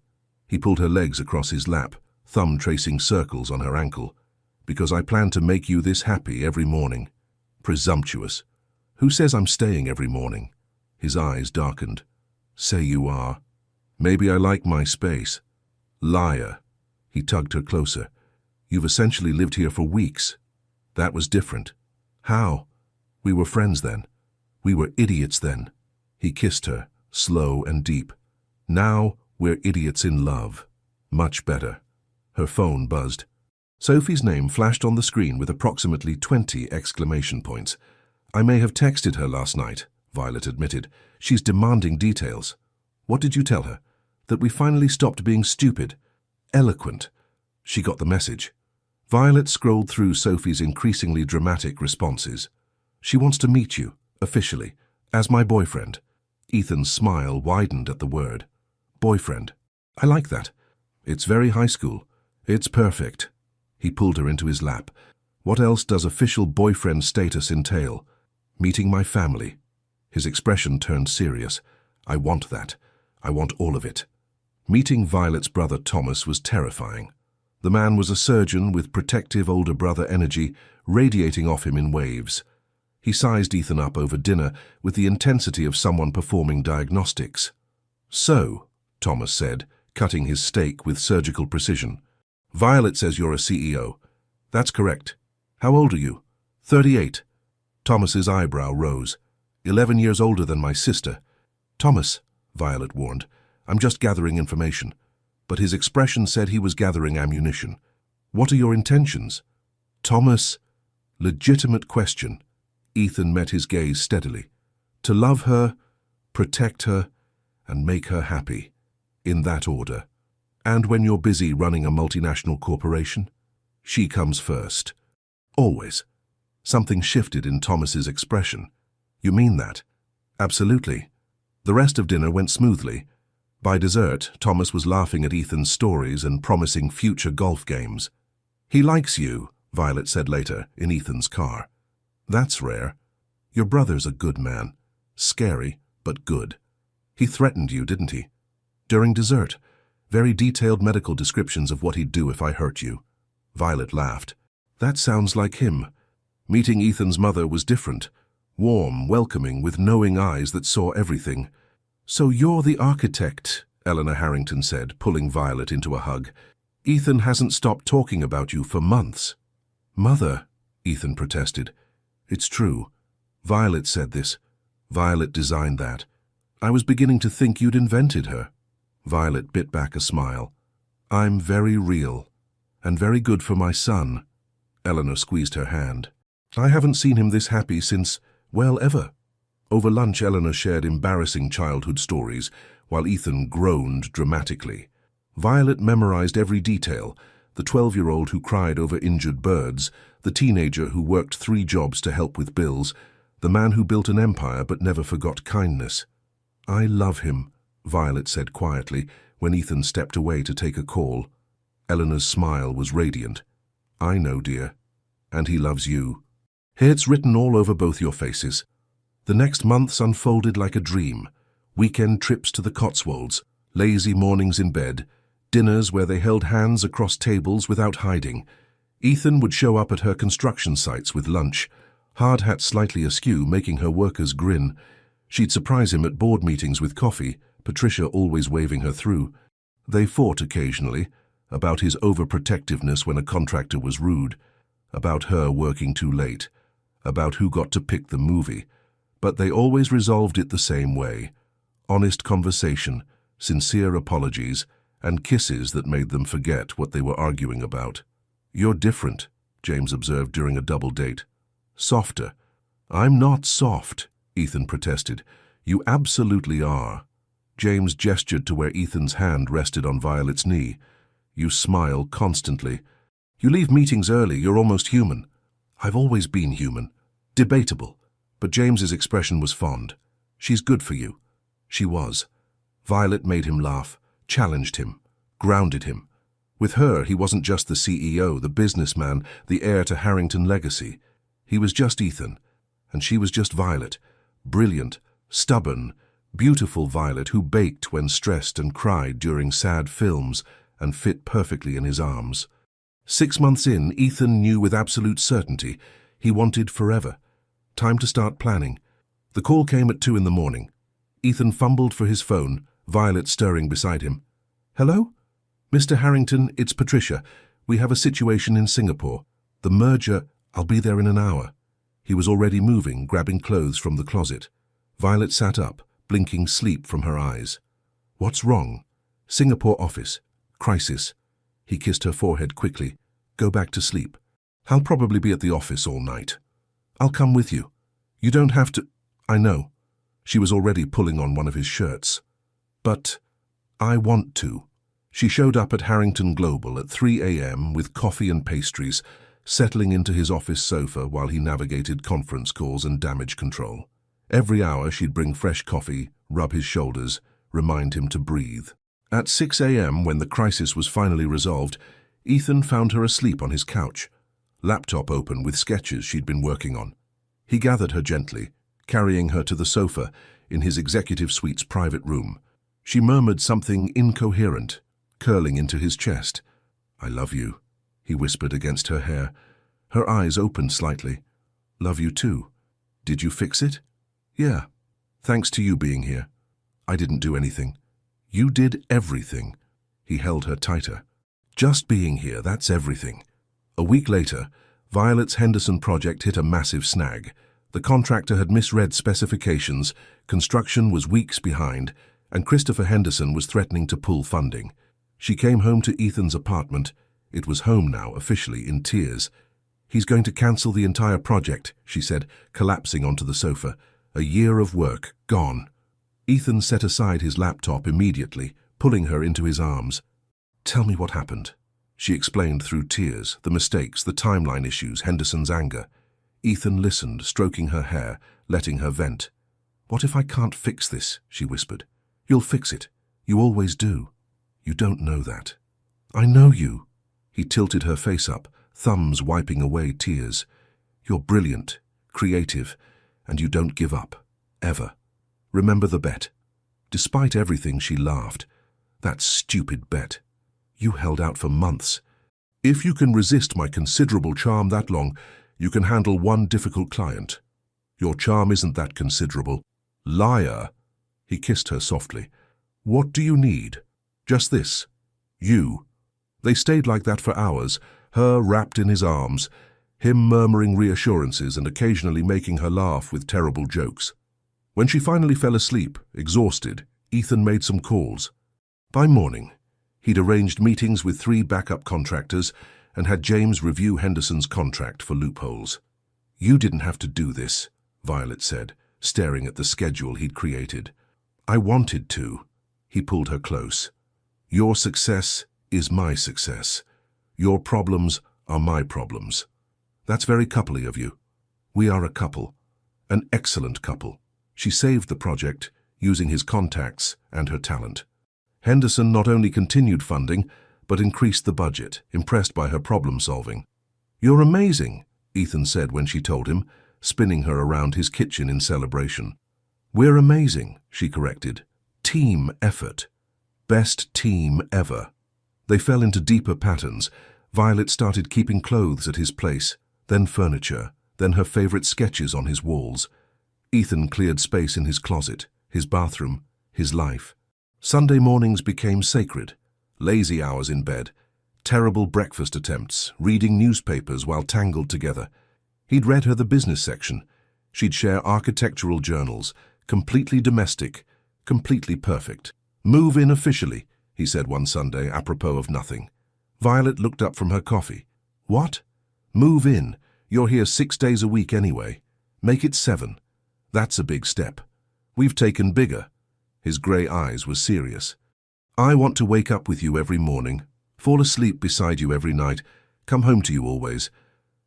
He pulled her legs across his lap, thumb tracing circles on her ankle. Because I plan to make you this happy every morning. Presumptuous. Who says I'm staying every morning? His eyes darkened. Say you are. Maybe I like my space. Liar. He tugged her closer. You've essentially lived here for weeks. That was different. How? We were friends then. We were idiots then. He kissed her, slow and deep. Now we're idiots in love. Much better. Her phone buzzed. Sophie's name flashed on the screen with approximately 20 exclamation points. I may have texted her last night, Violet admitted. She's demanding details. What did you tell her? That we finally stopped being stupid. Eloquent. She got the message. Violet scrolled through Sophie's increasingly dramatic responses. She wants to meet you, officially, as my boyfriend. Ethan's smile widened at the word. Boyfriend. I like that. It's very high school. It's perfect. He pulled her into his lap. What else does official boyfriend status entail? Meeting my family. His expression turned serious. I want that. I want all of it. Meeting Violet's brother Thomas was terrifying. The man was a surgeon with protective older brother energy radiating off him in waves. He sized Ethan up over dinner with the intensity of someone performing diagnostics. So, Thomas said, cutting his steak with surgical precision. Violet says you're a CEO. That's correct. How old are you? 38. Thomas's eyebrow rose. 11 years older than my sister. Thomas, Violet warned, I'm just gathering information. But his expression said he was gathering ammunition. What are your intentions? Thomas, legitimate question. Ethan met his gaze steadily. To love her, protect her, and make her happy. In that order. And when you're busy running a multinational corporation, she comes first. Always. Something shifted in Thomas's expression. You mean that? Absolutely. The rest of dinner went smoothly. By dessert, Thomas was laughing at Ethan's stories and promising future golf games. He likes you, Violet said later, in Ethan's car. That's rare. Your brother's a good man. Scary, but good. He threatened you, didn't he? During dessert. Very detailed medical descriptions of what he'd do if I hurt you. Violet laughed. That sounds like him. Meeting Ethan's mother was different. Warm, welcoming, with knowing eyes that saw everything. So you're the architect, Eleanor Harrington said, pulling Violet into a hug. Ethan hasn't stopped talking about you for months. Mother, Ethan protested. It's true. Violet said this. Violet designed that. I was beginning to think you'd invented her. Violet bit back a smile. I'm very real, and very good for my son. Eleanor squeezed her hand. I haven't seen him this happy since, well, ever. Over lunch, Eleanor shared embarrassing childhood stories, while Ethan groaned dramatically. Violet memorized every detail, the 12-year-old who cried over injured birds, the teenager who worked 3 jobs to help with bills, the man who built an empire but never forgot kindness. I love him, Violet said quietly, when Ethan stepped away to take a call. Eleanor's smile was radiant. I know, dear. And he loves you. It's written all over both your faces. The next months unfolded like a dream. Weekend trips to the Cotswolds, lazy mornings in bed, dinners where they held hands across tables without hiding. Ethan would show up at her construction sites with lunch, hard hat slightly askew, making her workers grin. She'd surprise him at board meetings with coffee, Patricia always waving her through. They fought occasionally, about his overprotectiveness when a contractor was rude, about her working too late, about who got to pick the movie. But they always resolved it the same way. Honest conversation, sincere apologies, and kisses that made them forget what they were arguing about. You're different, James observed during a double date. Softer. I'm not soft, Ethan protested. You absolutely are. James gestured to where Ethan's hand rested on Violet's knee. You smile constantly. You leave meetings early, you're almost human. I've always been human. Debatable. But James's expression was fond. She's good for you. She was. Violet made him laugh, challenged him, grounded him. With her, he wasn't just the CEO, the businessman, the heir to Harrington legacy. He was just Ethan, and she was just Violet. Brilliant, stubborn, beautiful Violet who baked when stressed and cried during sad films and fit perfectly in his arms. 6 months in, Ethan knew with absolute certainty he wanted forever. Time to start planning. The call came at 2 in the morning. Ethan fumbled for his phone, Violet stirring beside him. Hello? Mr. Harrington, it's Patricia. We have a situation in Singapore. The merger, I'll be there in an hour. He was already moving, grabbing clothes from the closet. Violet sat up, blinking sleep from her eyes. What's wrong? Singapore office. Crisis. He kissed her forehead quickly. Go back to sleep. I'll probably be at the office all night. I'll come with you. You don't have to. I know. She was already pulling on one of his shirts. But I want to. She showed up at Harrington Global at 3 a.m. with coffee and pastries, settling into his office sofa while he navigated conference calls and damage control. Every hour she'd bring fresh coffee, rub his shoulders, remind him to breathe. At 6 a.m., when the crisis was finally resolved, Ethan found her asleep on his couch, laptop open with sketches she'd been working on. He gathered her gently, carrying her to the sofa in his executive suite's private room. She murmured something incoherent, curling into his chest. I love you, he whispered against her hair. Her eyes opened slightly. Love you too. Did you fix it? Yeah. Thanks to you being here. I didn't do anything. You did everything. He held her tighter. Just being here, that's everything. A week later, Violet's Henderson project hit a massive snag. The contractor had misread specifications, construction was weeks behind, and Christopher Henderson was threatening to pull funding. She came home to Ethan's apartment. It was home now, officially, in tears. He's going to cancel the entire project, she said, collapsing onto the sofa. A year of work, gone. Ethan set aside his laptop immediately, pulling her into his arms. Tell me what happened. She explained through tears, the mistakes, the timeline issues, Henderson's anger. Ethan listened, stroking her hair, letting her vent. What if I can't fix this? She whispered. You'll fix it. You always do. You don't know that. I know you. He tilted her face up, thumbs wiping away tears. You're brilliant, creative, and you don't give up. Ever. Remember the bet. Despite everything, she laughed. That stupid bet. You held out for months. If you can resist my considerable charm that long, you can handle one difficult client. Your charm isn't that considerable. Liar. He kissed her softly. What do you need? Just this. You. They stayed like that for hours, her wrapped in his arms, him murmuring reassurances and occasionally making her laugh with terrible jokes. When she finally fell asleep, exhausted, Ethan made some calls. By morning, he'd arranged meetings with 3 backup contractors and had James review Henderson's contract for loopholes. You didn't have to do this, Violet said, staring at the schedule he'd created. I wanted to. He pulled her close. Your success is my success. Your problems are my problems. That's very coupley of you. We are a couple. An excellent couple. She saved the project, using his contacts and her talent. Henderson not only continued funding, but increased the budget, impressed by her problem-solving. You're amazing, Ethan said when she told him, spinning her around his kitchen in celebration. We're amazing, she corrected. Team effort. Best team ever. They fell into deeper patterns. Violet started keeping clothes at his place, then furniture, then her favorite sketches on his walls. Ethan cleared space in his closet, his bathroom, his life. Sunday mornings became sacred. Lazy hours in bed, terrible breakfast attempts, reading newspapers while tangled together. He'd read her the business section. She'd share architectural journals, completely domestic, completely perfect. Move in officially, he said one Sunday, apropos of nothing. Violet looked up from her coffee. What? Move in. You're here 6 days a week anyway. Make it 7. That's a big step. We've taken bigger. His grey eyes were serious. I want to wake up with you every morning, fall asleep beside you every night, come home to you always.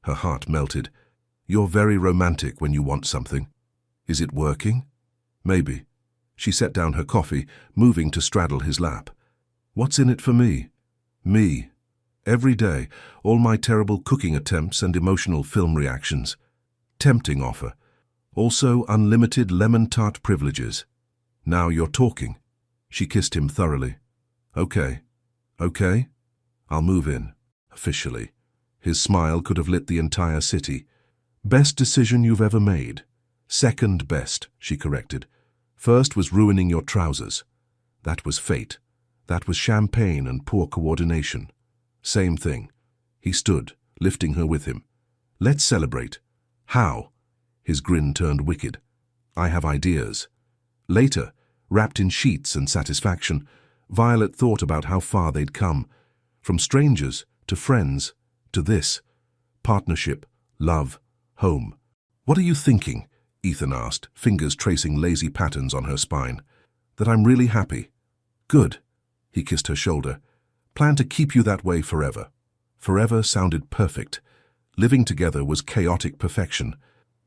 Her heart melted. You're very romantic when you want something. Is it working? Maybe. She set down her coffee, moving to straddle his lap. What's in it for me? Me. Every day, all my terrible cooking attempts and emotional film reactions. Tempting offer. Also unlimited lemon tart privileges. Now you're talking. She kissed him thoroughly. Okay. Okay? I'll move in. Officially. His smile could have lit the entire city. Best decision you've ever made. Second best, she corrected. First was ruining your trousers. That was fate. That was champagne and poor coordination. Same thing. He stood, lifting her with him. Let's celebrate. How? His grin turned wicked. I have ideas. Later, wrapped in sheets and satisfaction, Violet thought about how far they'd come. From strangers to friends to this. Partnership, love, home. What are you thinking? Ethan asked, fingers tracing lazy patterns on her spine. That I'm really happy. Good. He kissed her shoulder. Plan to keep you that way forever. Forever sounded perfect. Living together was chaotic perfection.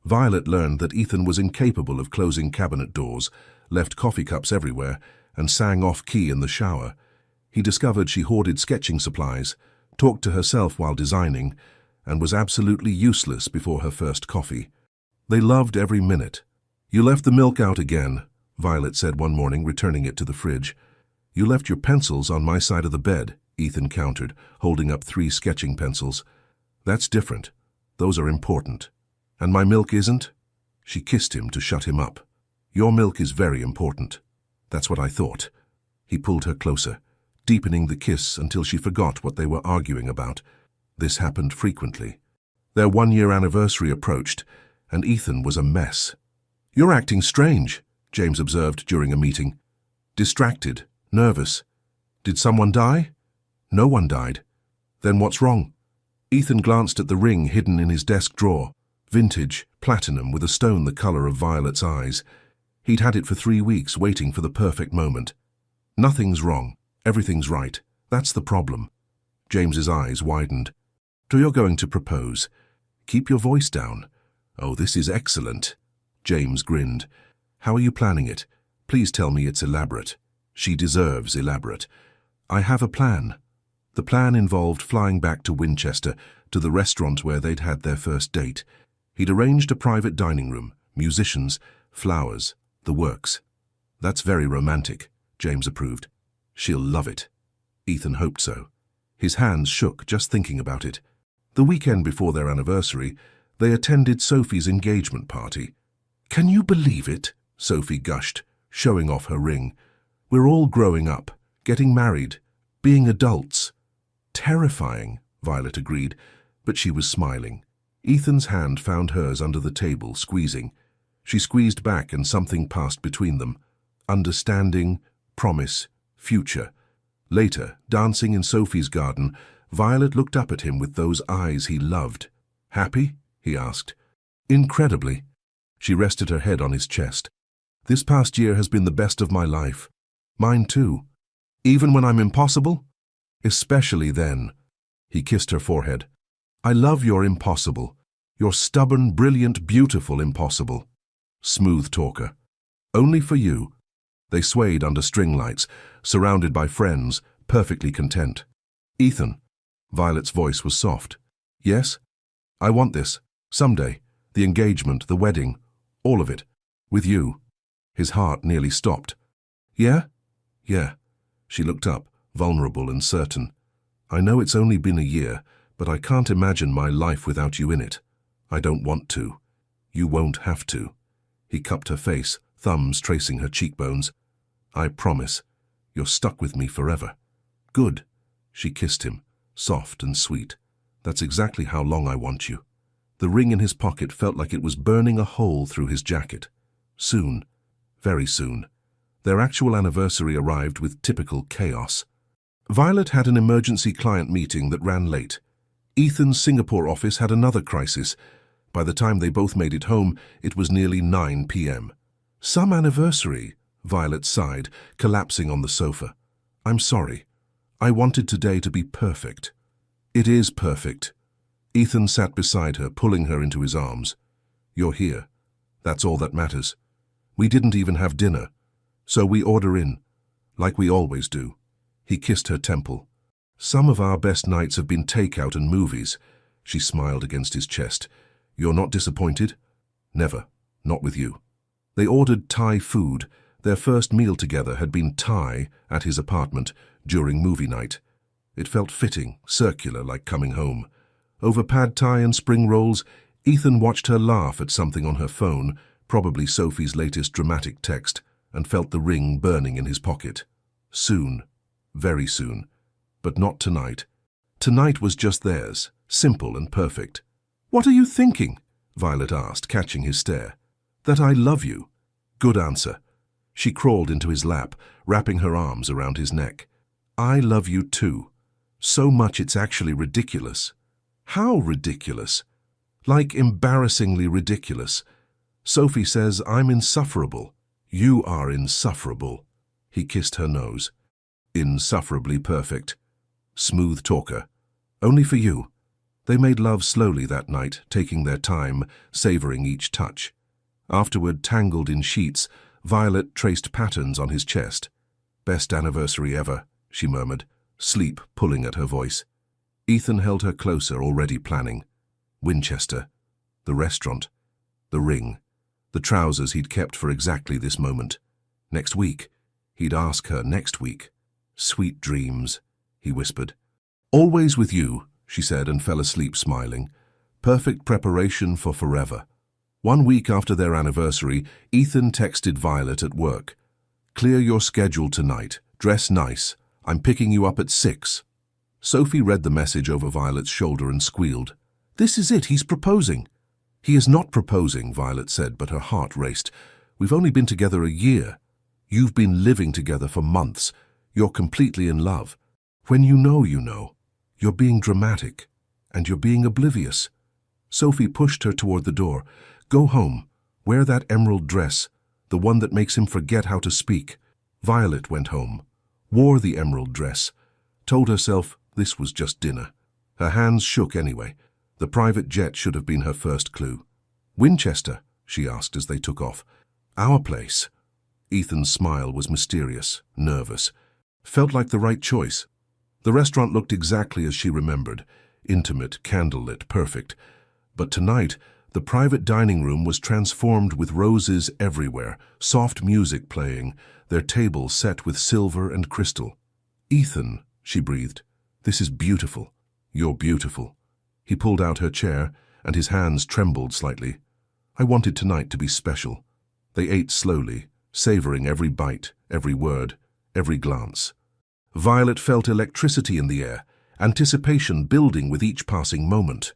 Violet learned that Ethan was incapable of closing cabinet doors, left coffee cups everywhere, and sang off-key in the shower. He discovered she hoarded sketching supplies, talked to herself while designing, and was absolutely useless before her first coffee. They loved every minute. You left the milk out again, Violet said one morning, returning it to the fridge. You left your pencils on my side of the bed, Ethan countered, holding up 3 sketching pencils. That's different. Those are important. And my milk isn't? She kissed him to shut him up. Your milk is very important. That's what I thought. He pulled her closer, deepening the kiss until she forgot what they were arguing about. This happened frequently. Their 1-year anniversary approached, and Ethan was a mess. You're acting strange, James observed during a meeting. Distracted, nervous. Did someone die? No one died. Then what's wrong? Ethan glanced at the ring hidden in his desk drawer. Vintage, platinum with a stone the color of Violet's eyes. He'd had it for 3 weeks, waiting for the perfect moment. Nothing's wrong. Everything's right. That's the problem. James's eyes widened. So you're going to propose. Keep your voice down. Oh, this is excellent. James grinned. How are you planning it? Please tell me it's elaborate. She deserves elaborate. I have a plan. The plan involved flying back to Winchester, to the restaurant where they'd had their first date. He'd arranged a private dining room, musicians, flowers, the works. That's very romantic, James approved. She'll love it. Ethan hoped so. His hands shook just thinking about it. The weekend before their anniversary, they attended Sophie's engagement party. Can you believe it? Sophie gushed, showing off her ring. We're all growing up, getting married, being adults. Terrifying, Violet agreed, but she was smiling. Ethan's hand found hers under the table, squeezing. She squeezed back and something passed between them. Understanding, promise, future. Later, dancing in Sophie's garden, Violet looked up at him with those eyes he loved. Happy? He asked. Incredibly. She rested her head on his chest. This past year has been the best of my life. Mine too. Even when I'm impossible? Especially then. He kissed her forehead. I love your impossible. Your stubborn, brilliant, beautiful impossible. Smooth talker. Only for you. They swayed under string lights, surrounded by friends, perfectly content. Ethan. Violet's voice was soft. Yes? I want this. Someday. The engagement, the wedding. All of it. With you. His heart nearly stopped. Yeah? Yeah. She looked up, vulnerable and certain. I know it's only been a year, but I can't imagine my life without you in it. I don't want to. You won't have to. He cupped her face, thumbs tracing her cheekbones. I promise. You're stuck with me forever. Good. She kissed him, soft and sweet. That's exactly how long I want you. The ring in his pocket felt like it was burning a hole through his jacket. Soon. Very soon. Their actual anniversary arrived with typical chaos. Violet had an emergency client meeting that ran late. Ethan's Singapore office had another crisis. By the time they both made it home, it was nearly 9 p.m. "Some anniversary," Violet sighed, collapsing on the sofa. "I'm sorry. I wanted today to be perfect." "It is perfect." Ethan sat beside her, pulling her into his arms. "You're here. That's all that matters. We didn't even have dinner, so we order in, like we always do." He kissed her temple. "Some of our best nights have been takeout and movies." She smiled against his chest. "You're not disappointed?" "Never. Not with you." They ordered Thai food. Their first meal together had been Thai at his apartment during movie night. It felt fitting, circular, like coming home. Over pad Thai and spring rolls, Ethan watched her laugh at something on her phone, probably Sophie's latest dramatic text, and felt the ring burning in his pocket. Soon. Very soon. But not tonight. Tonight was just theirs, simple and perfect. "What are you thinking?" Violet asked, catching his stare. "That I love you." Good answer. She crawled into his lap, wrapping her arms around his neck. "I love you too. So much it's actually ridiculous." "How ridiculous?" "Like embarrassingly ridiculous. Sophie says I'm insufferable." "You are insufferable." He kissed her nose. "Insufferably perfect. Smooth talker. Only for you." They made love slowly that night, taking their time, savoring each touch. Afterward, tangled in sheets, Violet traced patterns on his chest. "Best anniversary ever," she murmured, sleep pulling at her voice. Ethan held her closer, already planning. Winchester, the restaurant, the ring, the trousers he'd kept for exactly this moment. Next week, he'd ask her next week. "Sweet dreams," he whispered. "Always with you," she said, and fell asleep smiling. Perfect preparation for forever. 1 week after their anniversary, Ethan texted Violet at work. "Clear your schedule tonight. Dress nice. I'm picking you up at 6. Sophie read the message over Violet's shoulder and squealed. "This is it, he's proposing." "He is not proposing," Violet said, but her heart raced. "We've only been together a year. You've been living together for months. You're completely in love. When you know, you know. You're being dramatic, and you're being oblivious." Sophie pushed her toward the door. "Go home. Wear that emerald dress, the one that makes him forget how to speak." Violet went home, wore the emerald dress, told herself this was just dinner. Her hands shook anyway. The private jet should have been her first clue. "Winchester?" she asked as they took off. "Our place." Ethan's smile was mysterious, nervous. Felt like the right choice. The restaurant looked exactly as she remembered. Intimate, candlelit, perfect. But tonight, the private dining room was transformed with roses everywhere, soft music playing, their table set with silver and crystal. "Ethan," she breathed, "this is beautiful. You're beautiful." He pulled out her chair, and his hands trembled slightly. "I wanted tonight to be special." They ate slowly, savoring every bite, every word, every glance. Violet felt electricity in the air, anticipation building with each passing moment.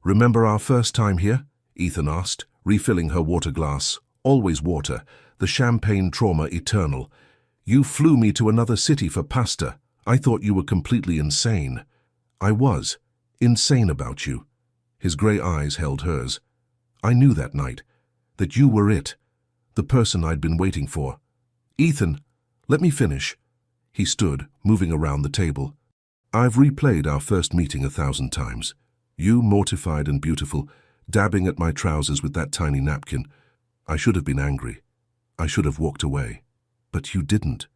"Remember our first time here?" Ethan asked, refilling her water glass. Always water, the champagne trauma eternal. "You flew me to another city for pasta. I thought you were completely insane." "I was. Insane about you." His grey eyes held hers. "I knew that night, that you were it, the person I'd been waiting for." "Ethan, let me finish." He stood, moving around the table. "I've replayed our first meeting 1,000 times. You, mortified and beautiful, dabbing at my trousers with that tiny napkin. I should have been angry. I should have walked away. But you didn't.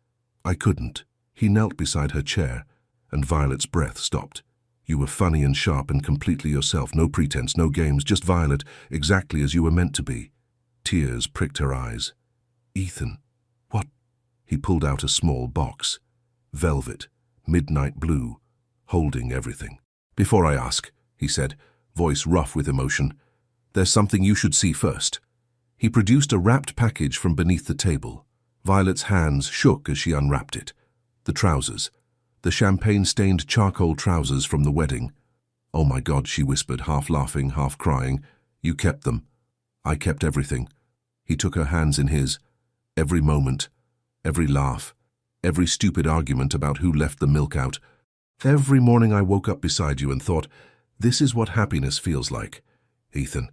I couldn't." He knelt beside her chair, and Violet's breath stopped. "You were funny and sharp and completely yourself, no pretense, no games, just Violet, exactly as you were meant to be." Tears pricked her eyes. "Ethan, what?" He pulled out a small box. Velvet, midnight blue, holding everything. "Before I ask," he said, voice rough with emotion, "there's something you should see first." He produced a wrapped package from beneath the table. Violet's hands shook as she unwrapped it. The trousers. The champagne-stained charcoal trousers from the wedding. "Oh my God," she whispered, half laughing, half crying. "You kept them." "I kept everything." He took her hands in his. Every moment, every laugh, every stupid argument about who left the milk out. "Every morning I woke up beside you and thought, This is what happiness feels like. Ethan,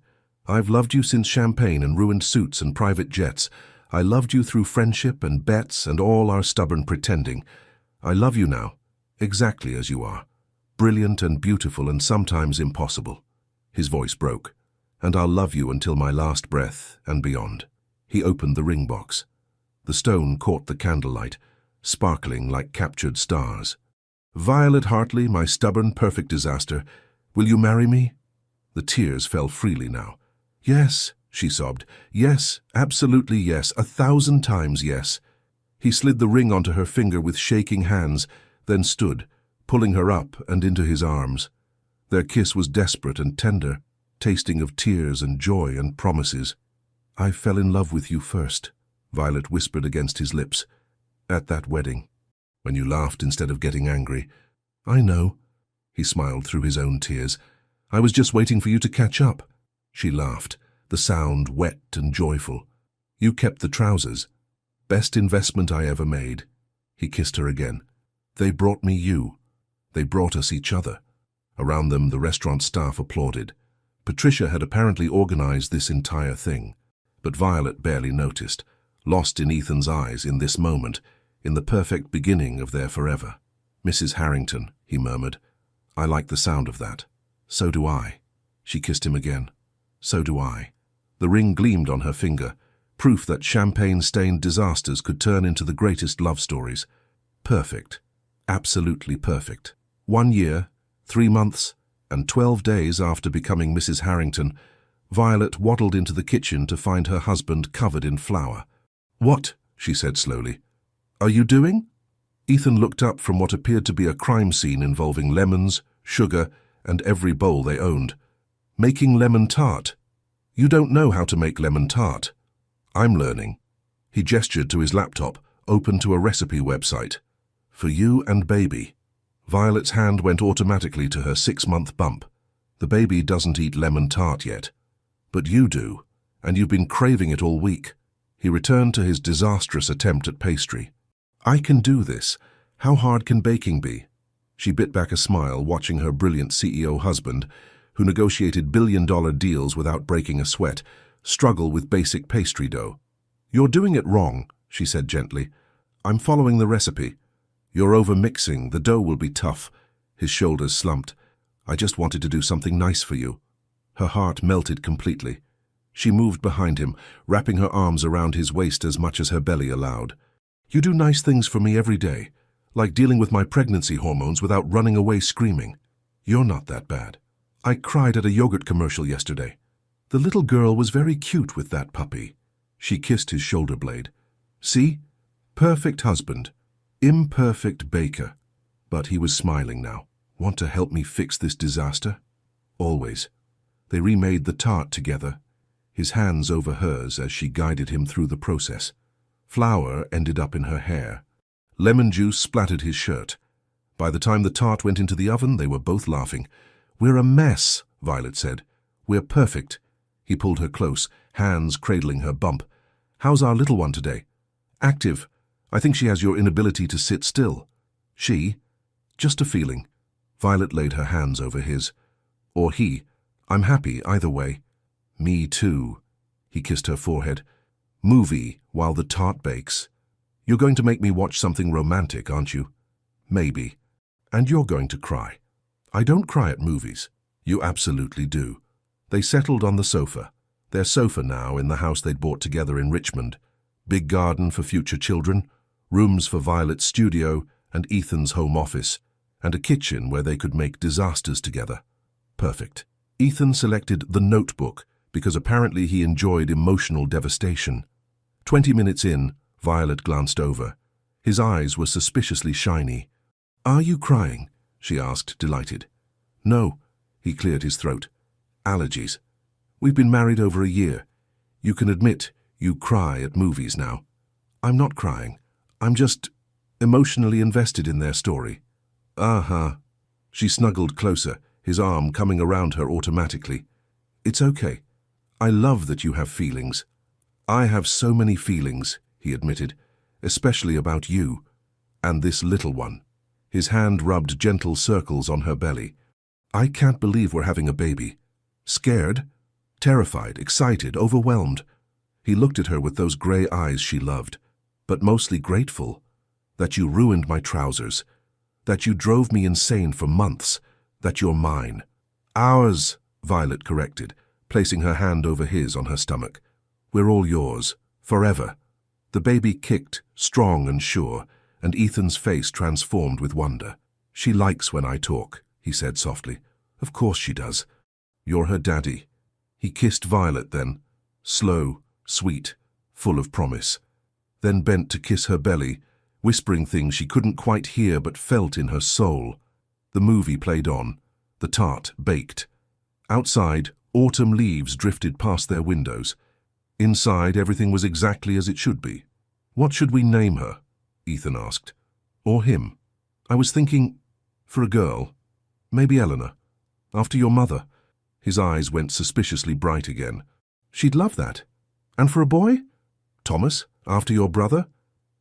I've loved you since champagne and ruined suits and private jets. I loved you through friendship and bets and all our stubborn pretending. I love you now, exactly as you are. Brilliant and beautiful and sometimes impossible. His voice broke. And I'll love you until my last breath and beyond. He opened the ring box. The stone caught the candlelight, sparkling like captured stars. Violet Hartley, my stubborn, perfect disaster, will you marry me? The tears fell freely now. Yes, she sobbed. Yes, absolutely yes, 1,000 times yes. He slid the ring onto her finger with shaking hands, then stood, pulling her up and into his arms. Their kiss was desperate and tender, tasting of tears and joy and promises. I fell in love with you first, Violet whispered against his lips. At that wedding, when you laughed instead of getting angry. I know. He smiled through his own tears. I was just waiting for you to catch up. She laughed, the sound wet and joyful. You kept the trousers. Best investment I ever made. He kissed her again. They brought me you. They brought us each other. Around them, the restaurant staff applauded. Patricia had apparently organized this entire thing, but Violet barely noticed, lost in Ethan's eyes in this moment, in the perfect beginning of their forever. Mrs. Harrington, he murmured. I like the sound of that. So do I. She kissed him again. So do I. The ring gleamed on her finger, proof that champagne-stained disasters could turn into the greatest love stories. Perfect. Absolutely perfect. 1 year, 3 months, and 12 days after becoming Mrs. Harrington, Violet waddled into the kitchen to find her husband covered in flour. What? She said slowly. Are you doing? Ethan looked up from what appeared to be a crime scene involving lemons, sugar, and every bowl they owned. Making lemon tart. You don't know how to make lemon tart. I'm learning. He gestured to his laptop, open to a recipe website. For you and baby. Violet's hand went automatically to her 6-month bump. The baby doesn't eat lemon tart yet. But you do, and you've been craving it all week. He returned to his disastrous attempt at pastry. I can do this. How hard can baking be? She bit back a smile, watching her brilliant CEO husband, who negotiated billion-dollar deals without breaking a sweat, struggle with basic pastry dough. You're doing it wrong, she said gently. I'm following the recipe. You're over-mixing. The dough will be tough. His shoulders slumped. I just wanted to do something nice for you. Her heart melted completely. She moved behind him, wrapping her arms around his waist as much as her belly allowed. You do nice things for me every day, like dealing with my pregnancy hormones without running away screaming. You're not that bad. I cried at a yogurt commercial yesterday. The little girl was very cute with that puppy. She kissed his shoulder blade. See? Perfect husband. Imperfect baker. But he was smiling now. Want to help me fix this disaster? Always. They remade the tart together, his hands over hers as she guided him through the process. Flour ended up in her hair. Lemon juice splattered his shirt. By the time the tart went into the oven, they were both laughing. We're a mess, Violet said. We're perfect. He pulled her close, hands cradling her bump. How's our little one today? Active. I think she has your inability to sit still. She? Just a feeling. Violet laid her hands over his. Or he. I'm happy either way. Me too. He kissed her forehead. Movie while the tart bakes. You're going to make me watch something romantic, aren't you? Maybe. And you're going to cry. I don't cry at movies. You absolutely do. They settled on the sofa. Their sofa now in the house they'd bought together in Richmond. Big garden for future children, rooms for Violet's studio and Ethan's home office, and a kitchen where they could make disasters together. Perfect. Ethan selected The Notebook because apparently he enjoyed emotional devastation. 20 minutes in, Violet glanced over. His eyes were suspiciously shiny. Are you crying? She asked, delighted. No, he cleared his throat. Allergies. We've been married over a year. You can admit you cry at movies now. I'm not crying. I'm just emotionally invested in their story. Uh-huh. She snuggled closer, his arm coming around her automatically. It's okay. I love that you have feelings. I have so many feelings, he admitted, especially about you, and this little one. His hand rubbed gentle circles on her belly. I can't believe we're having a baby. Scared, terrified, excited, overwhelmed. He looked at her with those grey eyes she loved, but mostly grateful. That you ruined my trousers. That you drove me insane for months. That you're mine. Ours, Violet corrected, placing her hand over his on her stomach. We're all yours, forever. The baby kicked, strong and sure, and Ethan's face transformed with wonder. She likes when I talk, he said softly. Of course she does. You're her daddy. He kissed Violet then, slow, sweet, full of promise. Then bent to kiss her belly, whispering things she couldn't quite hear but felt in her soul. The movie played on. The tart baked. Outside, autumn leaves drifted past their windows. Inside, everything was exactly as it should be. What should we name her? Ethan asked. Or him? I was thinking, for a girl, maybe Eleanor. After your mother. His eyes went suspiciously bright again. She'd love that. And for a boy? Thomas, after your brother?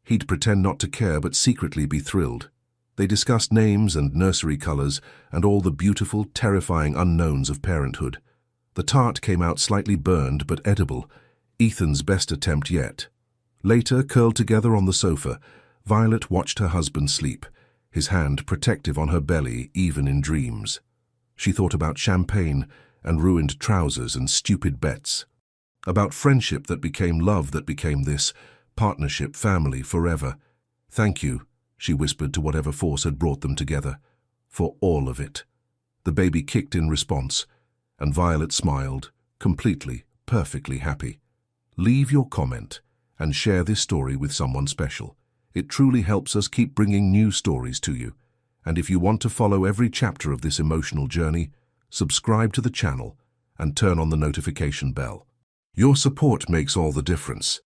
He'd pretend not to care but secretly be thrilled. They discussed names and nursery colors and all the beautiful, terrifying unknowns of parenthood. The tart came out slightly burned but edible, Ethan's best attempt yet. Later, curled together on the sofa, Violet watched her husband sleep, his hand protective on her belly even in dreams. She thought about champagne and ruined trousers and stupid bets. About friendship that became love that became this, partnership, family, forever. Thank you, she whispered to whatever force had brought them together, for all of it. The baby kicked in response, and Violet smiled, completely, perfectly happy. Leave your comment and share this story with someone special. It truly helps us keep bringing new stories to you. And if you want to follow every chapter of this emotional journey, subscribe to the channel and turn on the notification bell. Your support makes all the difference.